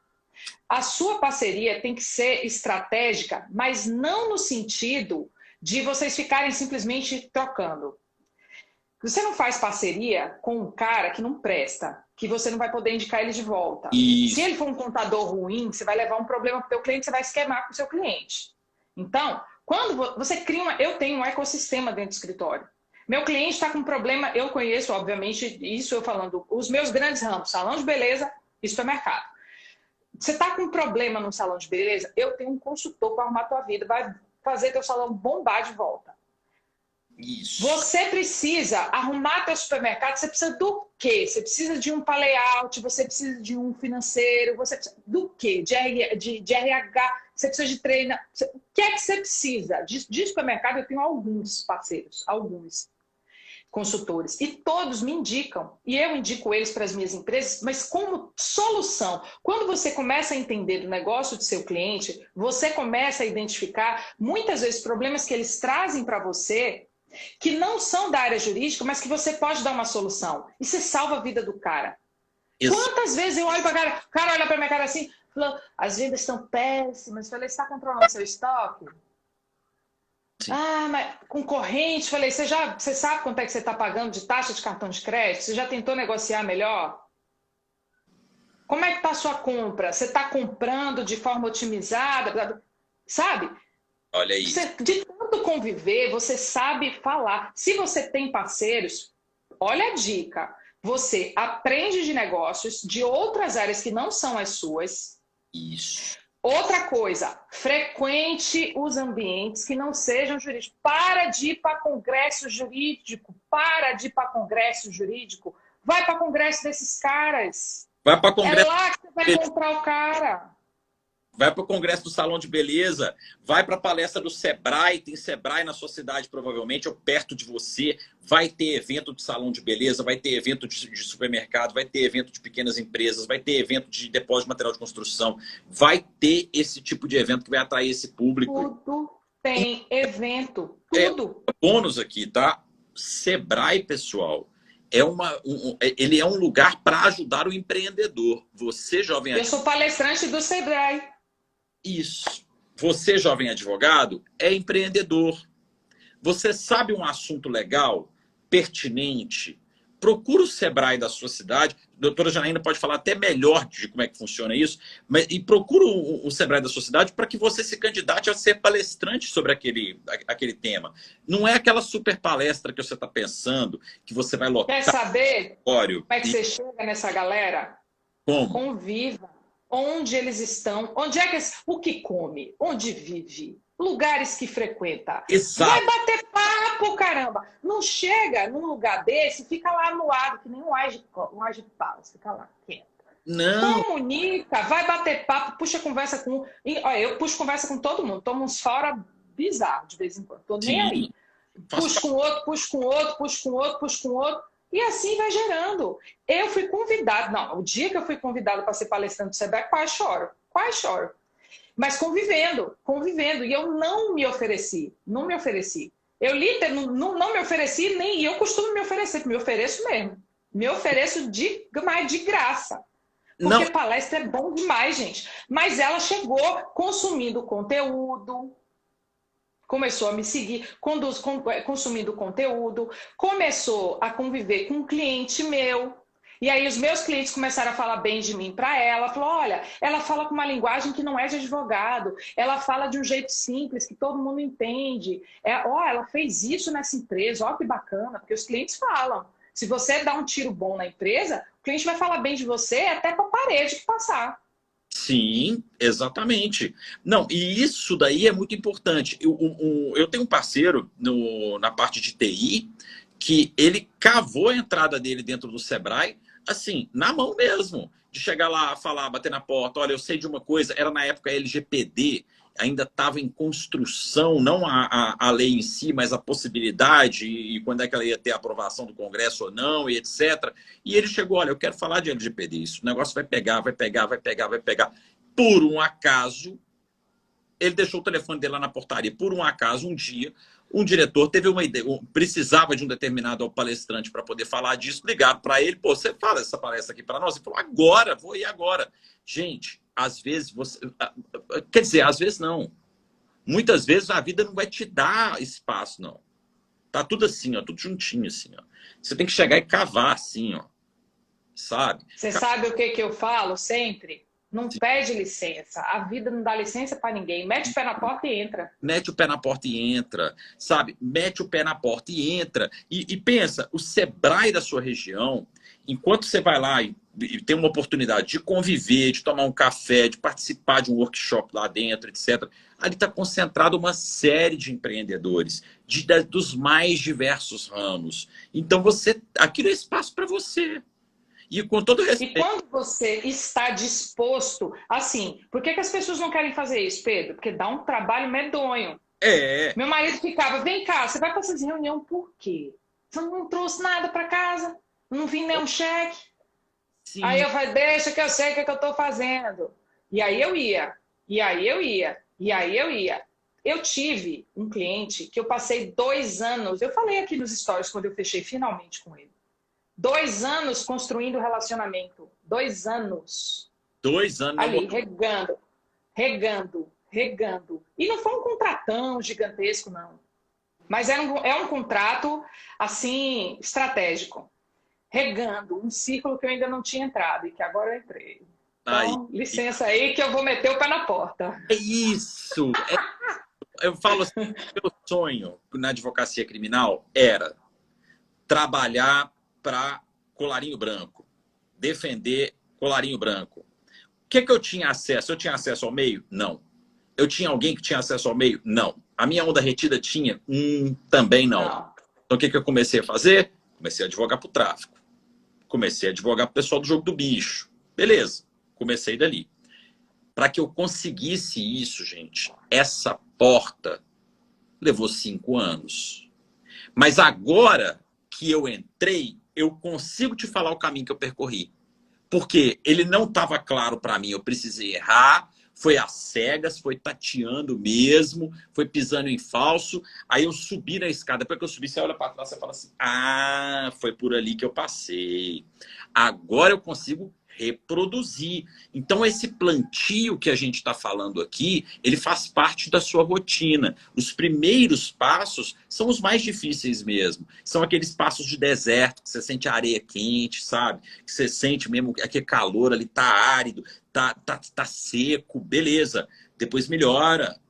A sua parceria tem que ser estratégica, mas não no sentido de vocês ficarem simplesmente trocando. Você não faz parceria com um cara que não presta, que você não vai poder indicar ele de volta. Isso. Se ele for um contador ruim, você vai levar um problema para o seu cliente, você vai esquemar com o seu cliente. Então, quando você cria eu tenho um ecossistema dentro do escritório. Meu cliente está com um problema, eu conheço, obviamente, isso eu falando, os meus grandes ramos, salão de beleza e supermercado. Você está com um problema no salão de beleza, eu tenho um consultor para arrumar a tua vida, vai fazer teu salão bombar de volta. Isso. Você precisa arrumar teu supermercado, você precisa do quê? Você precisa de um layout, você precisa de um financeiro, você precisa do quê? De RH, você precisa de treino. O que é que você precisa? De supermercado eu tenho alguns parceiros, alguns consultores, e todos me indicam, e eu indico eles para as minhas empresas, mas como solução. Quando você começa a entender do negócio do seu cliente, você começa a identificar muitas vezes problemas que eles trazem para você, que não são da área jurídica, mas que você pode dar uma solução. E você salva a vida do cara. Isso. Quantas vezes eu olho para o cara olha para minha cara assim, falando, as vendas estão péssimas, falei, você está controlando seu estoque? Sim. Ah, mas concorrente, falei, você sabe quanto é que você está pagando de taxa de cartão de crédito? Você já tentou negociar melhor? Como é que está a sua compra? Você está comprando de forma otimizada? Sabe? Olha isso. De tanto conviver, você sabe falar. Se você tem parceiros, olha a dica. Você aprende de negócios de outras áreas que não são as suas. Isso. Outra coisa, frequente os ambientes que não sejam jurídicos. Para de ir para congresso jurídico. Vai para congresso desses caras. Vai para congresso. É lá que você vai encontrar o cara. Vai para o congresso do salão de beleza, vai para a palestra do Sebrae, tem Sebrae na sua cidade provavelmente, ou perto de você, vai ter evento de salão de beleza, vai ter evento de supermercado, vai ter evento de pequenas empresas, vai ter evento de depósito de material de construção, vai ter esse tipo de evento que vai atrair esse público. Tudo tem evento, tudo. Bônus aqui, tá? Sebrae, pessoal, ele é um lugar para ajudar o empreendedor. Você, jovem advogado. Eu sou palestrante do Sebrae. Isso. Você, jovem advogado, é empreendedor. Você sabe um assunto legal, pertinente, procura o Sebrae da sua cidade. A doutora Janaína pode falar até melhor de como é que funciona isso, e procura o Sebrae da sua cidade para que você se candidate a ser palestrante sobre aquele tema. Não é aquela super palestra que você está pensando, que você vai lotar. Quer saber como é que você chega nessa galera? Como? Conviva. Onde eles estão, o que come, onde vive, lugares que frequenta. Exato. Vai bater papo, caramba. não chega num lugar desse, fica lá anuado, que nem um age de palas, fica lá, quieto. Não, Comunica, vai bater papo, puxa conversa com... Olha, eu puxo conversa com todo mundo, tomo uns fora bizarro de vez em quando, tô nem sim, aí. faz Puxo com outro, puxo com outro, puxo com outro, puxo com outro, e assim vai gerando. Eu fui convidada, não, o dia que eu fui convidada para ser palestrante do Sebrae, quase choro. Mas convivendo, e eu não me ofereci, não me ofereci. Eu não me ofereci, nem eu costumo me oferecer, me ofereço mesmo. Me ofereço mas de graça. não, Porque palestra é bom demais, gente. Mas ela chegou consumindo conteúdo, começou a me seguir, consumindo conteúdo, começou a conviver com um cliente meu. E aí os meus clientes começaram a falar bem de mim para ela. Falou, olha, ela fala com uma linguagem que não é de advogado. Ela fala de um jeito simples, que todo mundo entende. Ela fez isso nessa empresa, ó que bacana. Porque os clientes falam. Se você dá um tiro bom na empresa, o cliente vai falar bem de você até para a parede que passar. sim, exatamente. Não, e isso daí é muito importante. Eu tenho um parceiro na parte de TI que ele cavou a entrada dele dentro do Sebrae, assim, na mão mesmo. De chegar lá, falar, bater na porta, olha, eu sei de uma coisa, era na época LGPD, ainda estava em construção, não a lei em si, mas a possibilidade, e quando é que ela ia ter aprovação do Congresso ou não, e etc. E ele chegou, olha, eu quero falar de LGPD, isso, o negócio vai pegar, vai pegar, vai pegar, vai pegar. Por um acaso, ele deixou o telefone dele lá na portaria. Por um acaso, um dia, um diretor teve uma ideia, precisava de um determinado palestrante para poder falar disso, ligaram para ele, pô, você fala essa palestra aqui para nós? Ele falou, agora, vou ir agora. Gente, às vezes você... Quer dizer, às vezes não. Muitas vezes a vida não vai te dar espaço, não. Tá tudo assim, ó, tudo juntinho assim, ó. Você tem que chegar e cavar assim, ó. Sabe? Você sabe o que eu falo sempre? Não pede licença. A vida não dá licença para ninguém. Mete o pé na porta e entra. Mete o pé na porta e entra, sabe? Mete o pé na porta e entra. E pensa, o Sebrae da sua região, enquanto você vai lá e tem uma oportunidade de conviver, de tomar um café, de participar de um workshop lá dentro, etc., ali está concentrado uma série de empreendedores dos mais diversos ramos. Então, aquilo é espaço para você. E com todo E respeito. quando você está disposto, assim, por que as pessoas não querem fazer isso, Pedro? Porque dá um trabalho medonho. É. Meu marido ficava, vem cá, você vai para essas reuniões por quê? Você não trouxe nada para casa? Não vim nem um cheque? Sim. Aí eu falei, deixa que eu sei o que eu estou fazendo. E aí eu ia, e aí eu ia, e aí eu ia. Eu tive um cliente que eu passei 2 anos, eu falei aqui nos stories quando eu fechei finalmente com ele. 2 anos construindo relacionamento. 2 anos. 2 anos. Ali, regando. E não foi um contratão gigantesco, não. Mas é um contrato, assim, estratégico. Regando, um círculo que eu ainda não tinha entrado e que agora eu entrei. Então, licença aí que eu vou meter o pé na porta. É isso! Eu falo assim, meu sonho na advocacia criminal era trabalhar para colarinho branco, defender colarinho branco. O que eu tinha acesso? Eu tinha acesso ao meio? Não. Eu tinha alguém que tinha acesso ao meio? Não. A minha onda retida tinha? Também não. Então o que eu comecei a fazer? Comecei a advogar para o tráfico. Comecei a advogar para o pessoal do jogo do bicho. Beleza, comecei dali. Para que eu conseguisse isso, gente, essa porta levou 5 anos. Mas agora que eu entrei, eu consigo te falar o caminho que eu percorri. Porque ele não estava claro para mim, eu precisei errar, foi às cegas, foi tateando mesmo, foi pisando em falso. Aí eu subi na escada, depois que eu subi, você olha para trás e fala assim, foi por ali que eu passei. Agora eu consigo reproduzir. Então esse plantio que a gente está falando aqui, ele faz parte da sua rotina. Os primeiros passos são os mais difíceis mesmo. São aqueles passos de deserto, que você sente a areia quente, sabe? Que você sente mesmo aquele calor ali, tá árido, tá seco, beleza. Depois melhora.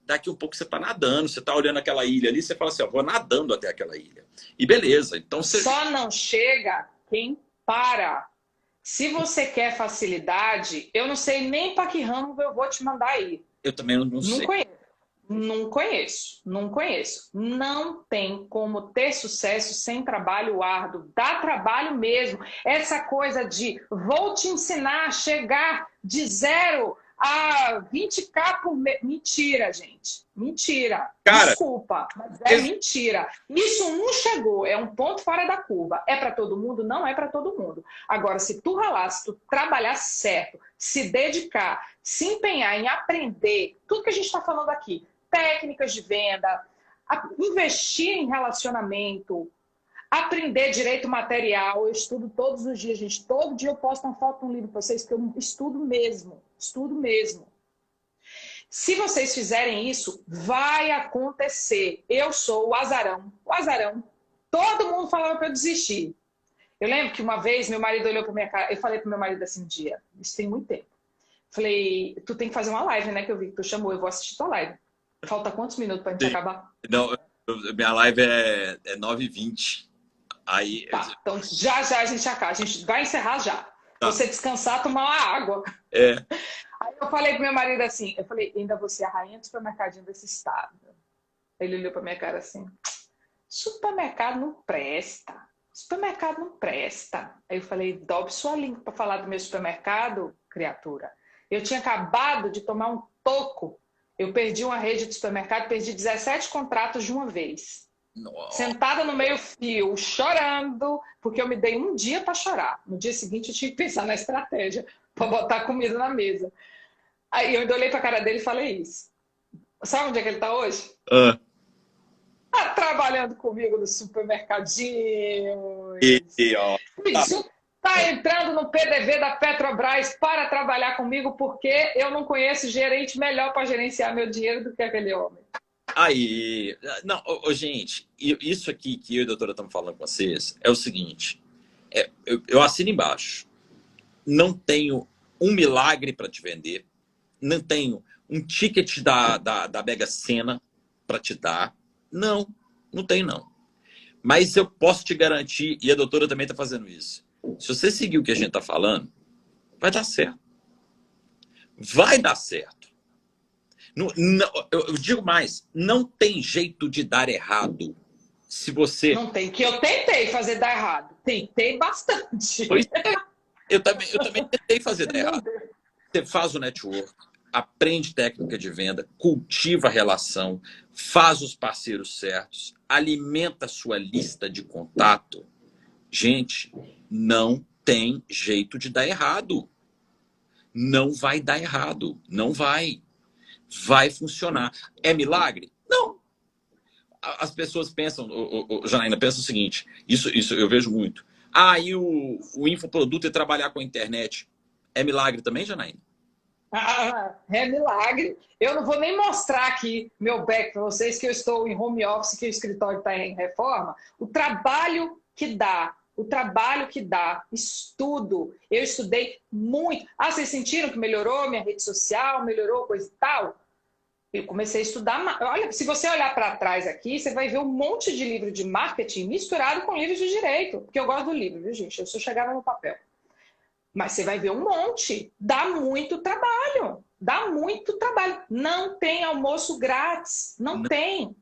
Daqui um pouco você tá nadando, você tá olhando aquela ilha ali, você fala assim, vou nadando até aquela ilha. E beleza. Então você... Só não chega quem para. Se você quer facilidade, eu não sei nem para que ramo eu vou te mandar aí. Eu também não sei. Não conheço, não conheço. Não tem como ter sucesso sem trabalho árduo. Dá trabalho mesmo. Essa coisa de vou te ensinar a chegar de 0 a 20K por mês. Mentira, gente. Mentira. Cara, Desculpa, mas é mentira. Isso não chegou, é um ponto fora da curva. É para todo mundo? Não é para todo mundo. Agora, se tu ralar, se tu trabalhar certo, se dedicar, se empenhar em aprender, tudo que a gente está falando aqui, técnicas de venda, investir em relacionamento, aprender direito material. Eu estudo todos os dias, gente. Todo dia eu posto uma foto no livro para vocês, que eu estudo mesmo. Estudo mesmo. Se vocês fizerem isso, vai acontecer. Eu sou o azarão. O azarão. Todo mundo falava para eu desistir. Eu lembro que uma vez meu marido olhou para minha cara. Eu falei para meu marido assim um dia, isso tem muito tempo. Falei, tu tem que fazer uma live, né? Que eu vi que tu chamou, eu vou assistir tua live. Falta quantos minutos pra gente acabar? Não, minha live é 9h20. Aí, Tá, então já a gente acaba. A gente vai encerrar já. Tá. Você descansar, tomar uma água. É. Aí eu falei pro meu marido assim, eu falei, ainda você é a rainha do supermercadinho desse estado. Ele olhou pra minha cara assim, supermercado não presta. Supermercado não presta. Aí eu falei, dobre sua língua pra falar do meu supermercado, criatura. Eu tinha acabado de tomar um toco. Eu perdi uma rede de supermercado, perdi 17 contratos de uma vez. Nossa. Sentada no meio-fio, chorando, porque eu me dei um dia para chorar. No dia seguinte eu tinha que pensar na estratégia para botar comida na mesa. Aí eu ainda olhei para a cara dele e falei isso. Sabe onde é que ele está hoje? Tá trabalhando comigo no supermercadinho. Ó. Está entrando no PDV da Petrobras para trabalhar comigo porque eu não conheço gerente melhor para gerenciar meu dinheiro do que aquele homem. Aí, não, gente, isso aqui que eu e a doutora estamos falando com vocês é o seguinte, eu assino embaixo, não tenho um milagre para te vender, não tenho um ticket da Mega Sena para te dar, não tenho não. Mas eu posso te garantir, e a doutora também está fazendo isso, se você seguir o que a gente está falando, vai dar certo. Vai dar certo. Eu digo mais, não tem jeito de dar errado. Se você... Não tem, que eu tentei fazer dar errado. Tentei bastante. Pois é. Eu também tentei fazer dar errado. Você faz o network, aprende técnica de venda, cultiva a relação, faz os parceiros certos, alimenta a sua lista de contato. Gente, não tem jeito de dar errado. Não vai dar errado. Não vai. Vai funcionar. É milagre? Não. As pessoas pensam, Janaína, pensam o seguinte, isso eu vejo muito. E o infoproduto é trabalhar com a internet. É milagre também, Janaína? É milagre. Eu não vou nem mostrar aqui meu back para vocês, que eu estou em home office, que o escritório está em reforma. O trabalho que dá, estudo. Eu estudei muito. Vocês sentiram que melhorou minha rede social, melhorou coisa e tal? Eu comecei a estudar. Olha, se você olhar para trás aqui, você vai ver um monte de livro de marketing misturado com livros de direito. Porque eu gosto do livro, viu, gente? Eu só chegava no papel. Mas você vai ver um monte. Dá muito trabalho. Dá muito trabalho. Não tem almoço grátis. Não tem.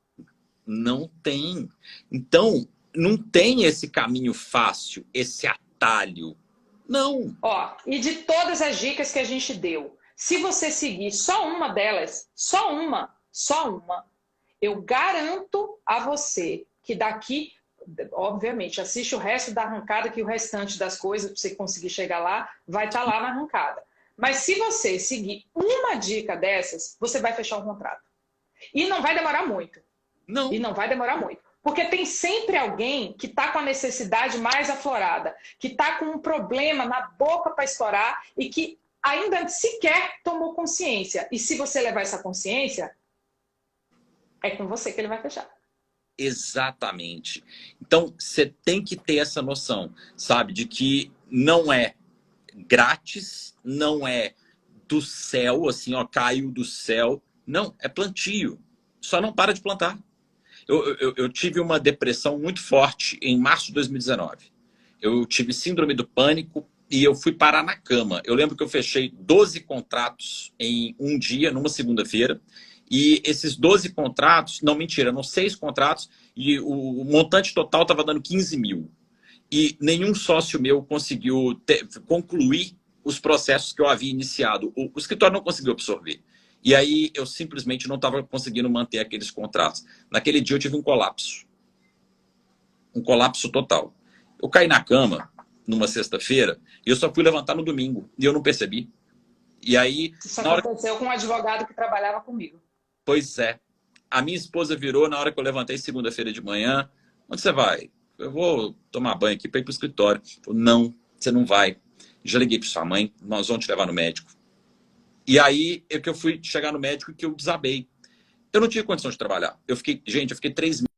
Não tem. Então, não tem esse caminho fácil, esse atalho. Não. E de todas as dicas que a gente deu, se você seguir só uma delas, só uma, eu garanto a você que daqui, obviamente, assiste o resto da arrancada, que o restante das coisas, para você conseguir chegar lá, vai estar lá na arrancada. Mas se você seguir uma dica dessas, você vai fechar um contrato. E não vai demorar muito. Não. E não vai demorar muito. Porque tem sempre alguém que está com a necessidade mais aflorada, que está com um problema na boca para estourar e que ainda sequer tomou consciência. E se você levar essa consciência, é com você que ele vai fechar. Exatamente. Então, você tem que ter essa noção, sabe? De que não é grátis, não é do céu, assim, caiu do céu. Não, é plantio. Só não para de plantar. Eu tive uma depressão muito forte em março de 2019. Eu tive síndrome do pânico e eu fui parar na cama. Eu lembro que eu fechei 12 contratos em um dia, numa segunda-feira, E esses 12 contratos, não, mentira, eram 6 contratos, e o montante total estava dando 15 mil. E nenhum sócio meu conseguiu concluir os processos que eu havia iniciado. O escritório não conseguiu absorver. E aí eu simplesmente não estava conseguindo manter aqueles contratos. Naquele dia eu tive um colapso. Um colapso total. Eu caí na cama numa sexta-feira e eu só fui levantar no domingo. E eu não percebi. E aí, Isso na hora... aconteceu com um advogado que trabalhava comigo. Pois é. A minha esposa virou na hora que eu levantei segunda-feira de manhã. Onde você vai? Eu vou tomar banho aqui para ir para o escritório. Falei, não, você não vai. Já liguei para sua mãe, nós vamos te levar no médico. E aí é que eu fui chegar no médico que eu desabei. Eu não tinha condição de trabalhar. Eu fiquei 3 meses.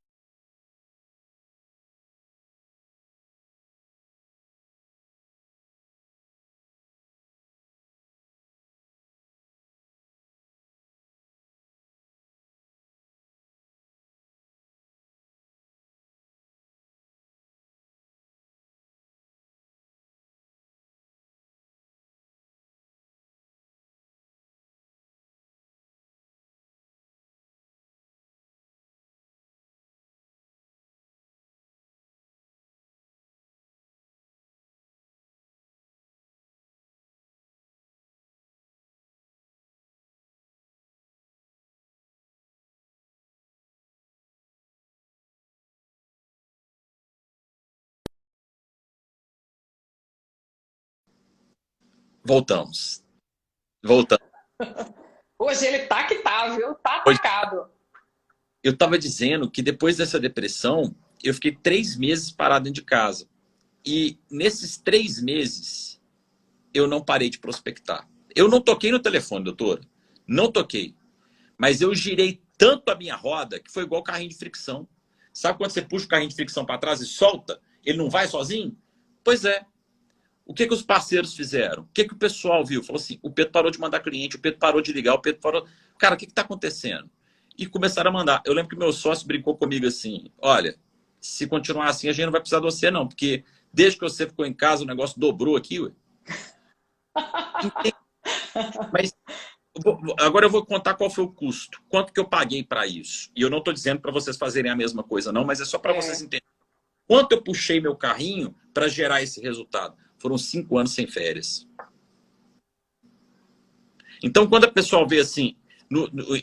Voltamos. Voltamos. Hoje ele tá que tá, viu? Tá Hoje, atacado. eu estava dizendo que depois dessa depressão, eu fiquei 3 meses parado dentro de casa. E nesses 3 meses, eu não parei de prospectar. Eu não toquei no telefone, doutora. Não toquei. Mas eu girei tanto a minha roda que foi igual carrinho de fricção. Sabe quando você puxa o carrinho de fricção para trás e solta? Ele não vai sozinho? Pois é. O que os parceiros fizeram? O que o pessoal viu? Falou assim, o Pedro parou de mandar cliente, o Pedro parou de ligar, o Pedro parou... Cara, o que está acontecendo? E começaram a mandar. Eu lembro que meu sócio brincou comigo assim, olha, se continuar assim, a gente não vai precisar de você não, porque desde que você ficou em casa, o negócio dobrou aqui, ué. Mas agora eu vou contar qual foi o custo. Quanto que eu paguei para isso? E eu não estou dizendo para vocês fazerem a mesma coisa, não, mas é só para vocês entenderem. Quanto eu puxei meu carrinho para gerar esse resultado? Foram 5 anos sem férias. Então, quando a pessoa vê assim,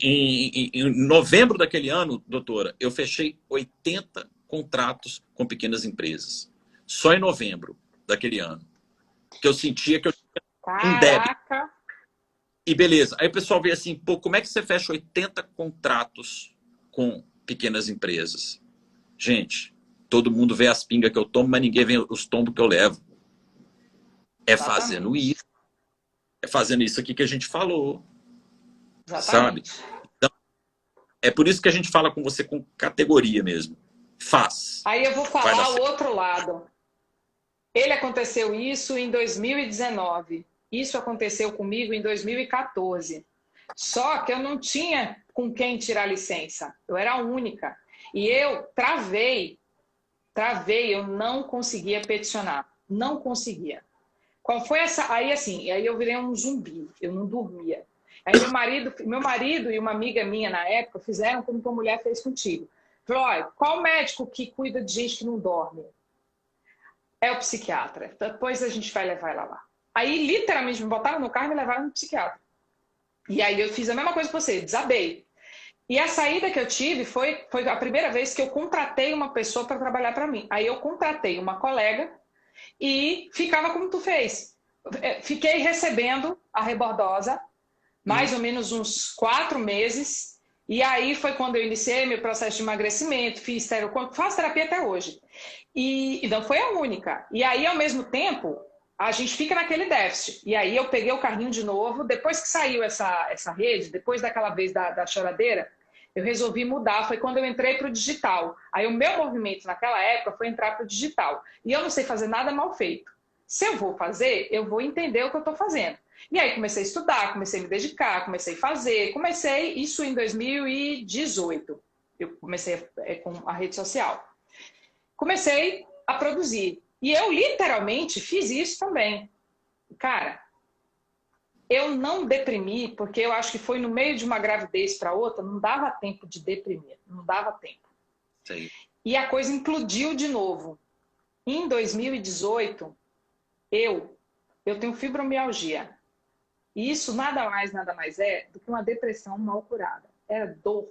em novembro daquele ano, doutora, eu fechei 80 contratos com pequenas empresas. Só em novembro daquele ano. Que eu sentia que eu tinha um débito. Caraca! E beleza. Aí o pessoal vê assim, pô, como é que você fecha 80 contratos com pequenas empresas? Gente, todo mundo vê as pingas que eu tomo, mas ninguém vê os tombos que eu levo. É fazendo isso. É fazendo isso aqui que a gente falou. Exatamente. Sabe? Então, é por isso que a gente fala com você com categoria mesmo. Faz. Aí eu vou falar o outro lado. Ele aconteceu isso em 2019. Isso aconteceu comigo em 2014. Só que eu não tinha com quem tirar licença. Eu era a única. E eu travei, eu não conseguia peticionar. Não conseguia. Qual foi essa? Aí assim, aí eu virei um zumbi, eu não dormia. Aí meu marido e uma amiga minha na época fizeram como tua mulher fez contigo. Falou, olha, qual médico que cuida de gente que não dorme? É o psiquiatra. Depois a gente vai levar ela lá. Aí literalmente me botaram no carro e me levaram no psiquiatra. E aí eu fiz a mesma coisa que você, desabei. E a saída que eu tive foi a primeira vez que eu contratei uma pessoa para trabalhar para mim. Aí eu contratei uma colega e ficava como tu fez. Fiquei recebendo a rebordosa, mais ou menos uns 4 meses. E aí foi quando eu iniciei meu processo de emagrecimento, faço terapia até hoje. E não foi a única. E aí, ao mesmo tempo, a gente fica naquele déficit. E aí eu peguei o carrinho de novo. Depois que saiu essa rede, depois daquela vez da choradeira, eu resolvi mudar. Foi quando eu entrei para o digital. Aí o meu movimento naquela época foi entrar para o digital. E eu não sei fazer nada mal feito. Se eu vou fazer, eu vou entender o que eu estou fazendo. E aí comecei a estudar, comecei a me dedicar, comecei a fazer. Comecei isso em 2018. Eu comecei com a rede social. Comecei a produzir. E eu literalmente fiz isso também. Cara, eu não deprimi, porque eu acho que foi no meio de uma gravidez para outra, não dava tempo de deprimir, não dava tempo. Sim. E a coisa implodiu de novo. Em 2018, eu tenho fibromialgia. E isso nada mais é do que uma depressão mal curada. Era dor.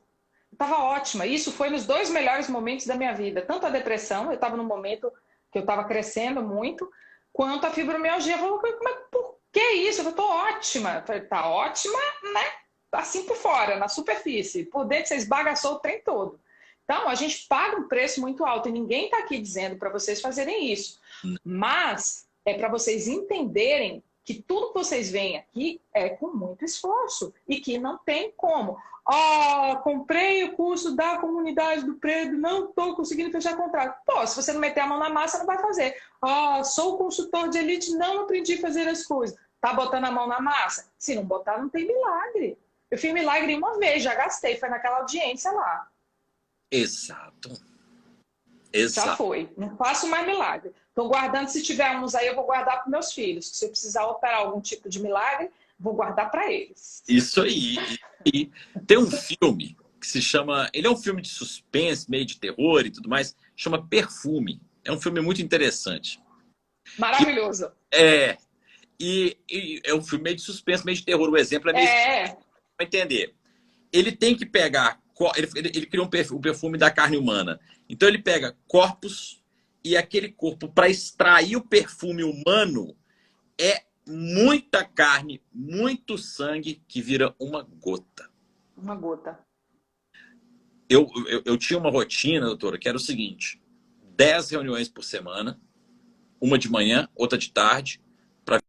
Eu estava ótima. Isso foi nos 2 melhores momentos da minha vida. Tanto a depressão, eu estava num momento que eu estava crescendo muito, quanto a fibromialgia. Eu falei, mas por que isso? Eu estou ótima. Eu falei, tá ótima, né? Assim por fora, na superfície. Por dentro você esbagaçou o trem todo. Então, a gente paga um preço muito alto e ninguém está aqui dizendo para vocês fazerem isso. Mas é para vocês entenderem que tudo que vocês veem aqui é com muito esforço e que não tem como. Comprei o curso da comunidade do Predo, não estou conseguindo fechar contrato. Pô, se você não meter a mão na massa, não vai fazer. Sou consultor de elite, não aprendi a fazer as coisas. Tá botando a mão na massa? Se não botar, não tem milagre. Eu fiz milagre uma vez, já gastei, foi naquela audiência lá. Exato. Já foi. Não faço mais milagre. Estou guardando, se tiver uns aí, eu vou guardar para meus filhos. Se eu precisar operar algum tipo de milagre, vou guardar para eles. Isso aí. E tem um filme que se chama... Ele é um filme de suspense, meio de terror e tudo mais. Chama Perfume. É um filme muito interessante. Maravilhoso. E é um filme meio de suspense, meio de terror. O exemplo é meio... Para entender. Ele tem que pegar... Ele cria o perfume da carne humana. Então ele pega corpos e aquele corpo, para extrair o perfume humano, é muita carne, muito sangue que vira uma gota. Uma gota. Eu tinha uma rotina, doutora, que era o seguinte: 10 reuniões por semana, uma de manhã, outra de tarde, para...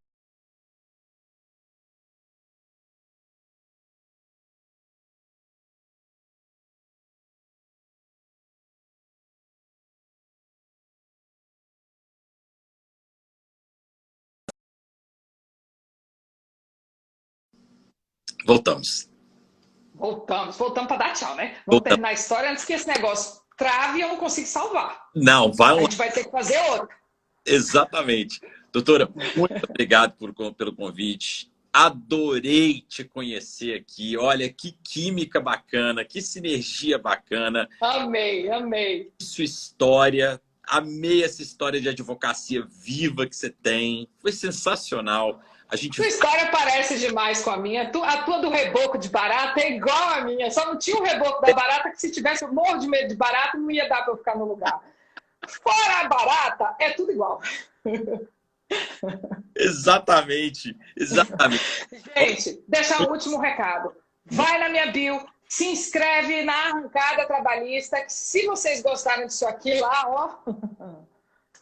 Voltamos. Voltamos para dar tchau, né? Vamos terminar a história antes que esse negócio trave e eu não consigo salvar. Não, vai lá. A gente vai ter que fazer outro. Exatamente. Doutora, muito obrigado pelo convite. Adorei te conhecer aqui. Olha, que química bacana, que sinergia bacana. Amei. Sua história. Amei essa história de advocacia viva que você tem. Foi sensacional. Sua história parece demais com a minha. A tua do reboco de barata é igual a minha. Só não tinha o reboco da barata, que se tivesse eu morro de medo de barata, não ia dar para eu ficar no lugar. Fora a barata, é tudo igual. Exatamente. Gente, deixar o último recado. Vai na minha bio, se inscreve na Arrancada Trabalhista, que se vocês gostarem disso aqui lá,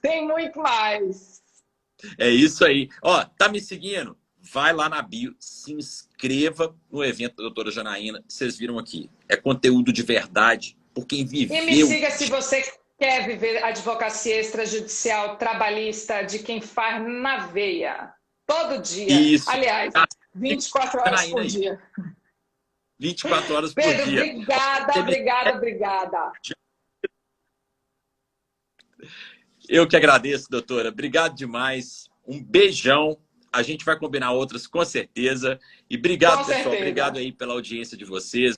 tem muito mais. É isso aí. Tá me seguindo? Vai lá na bio, se inscreva no evento da doutora Janaína. Vocês viram aqui. É conteúdo de verdade por quem viveu. E me siga se você quer viver advocacia extrajudicial trabalhista de quem faz na veia. Todo dia. Isso. Aliás, 24 horas por dia. 24 horas por Pedro, dia. Obrigada. Eu que agradeço, doutora. Obrigado demais. Um beijão. A gente vai combinar outras, com certeza. E obrigado, pessoal. Certeza. Obrigado aí pela audiência de vocês,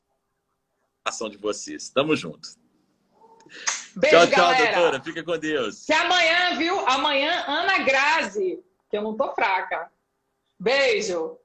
a ação de vocês. Tamo junto. Beijo, tchau, galera. doutora. Fica com Deus. Até amanhã, viu? Amanhã, Ana Grazi, que eu não tô fraca. Beijo.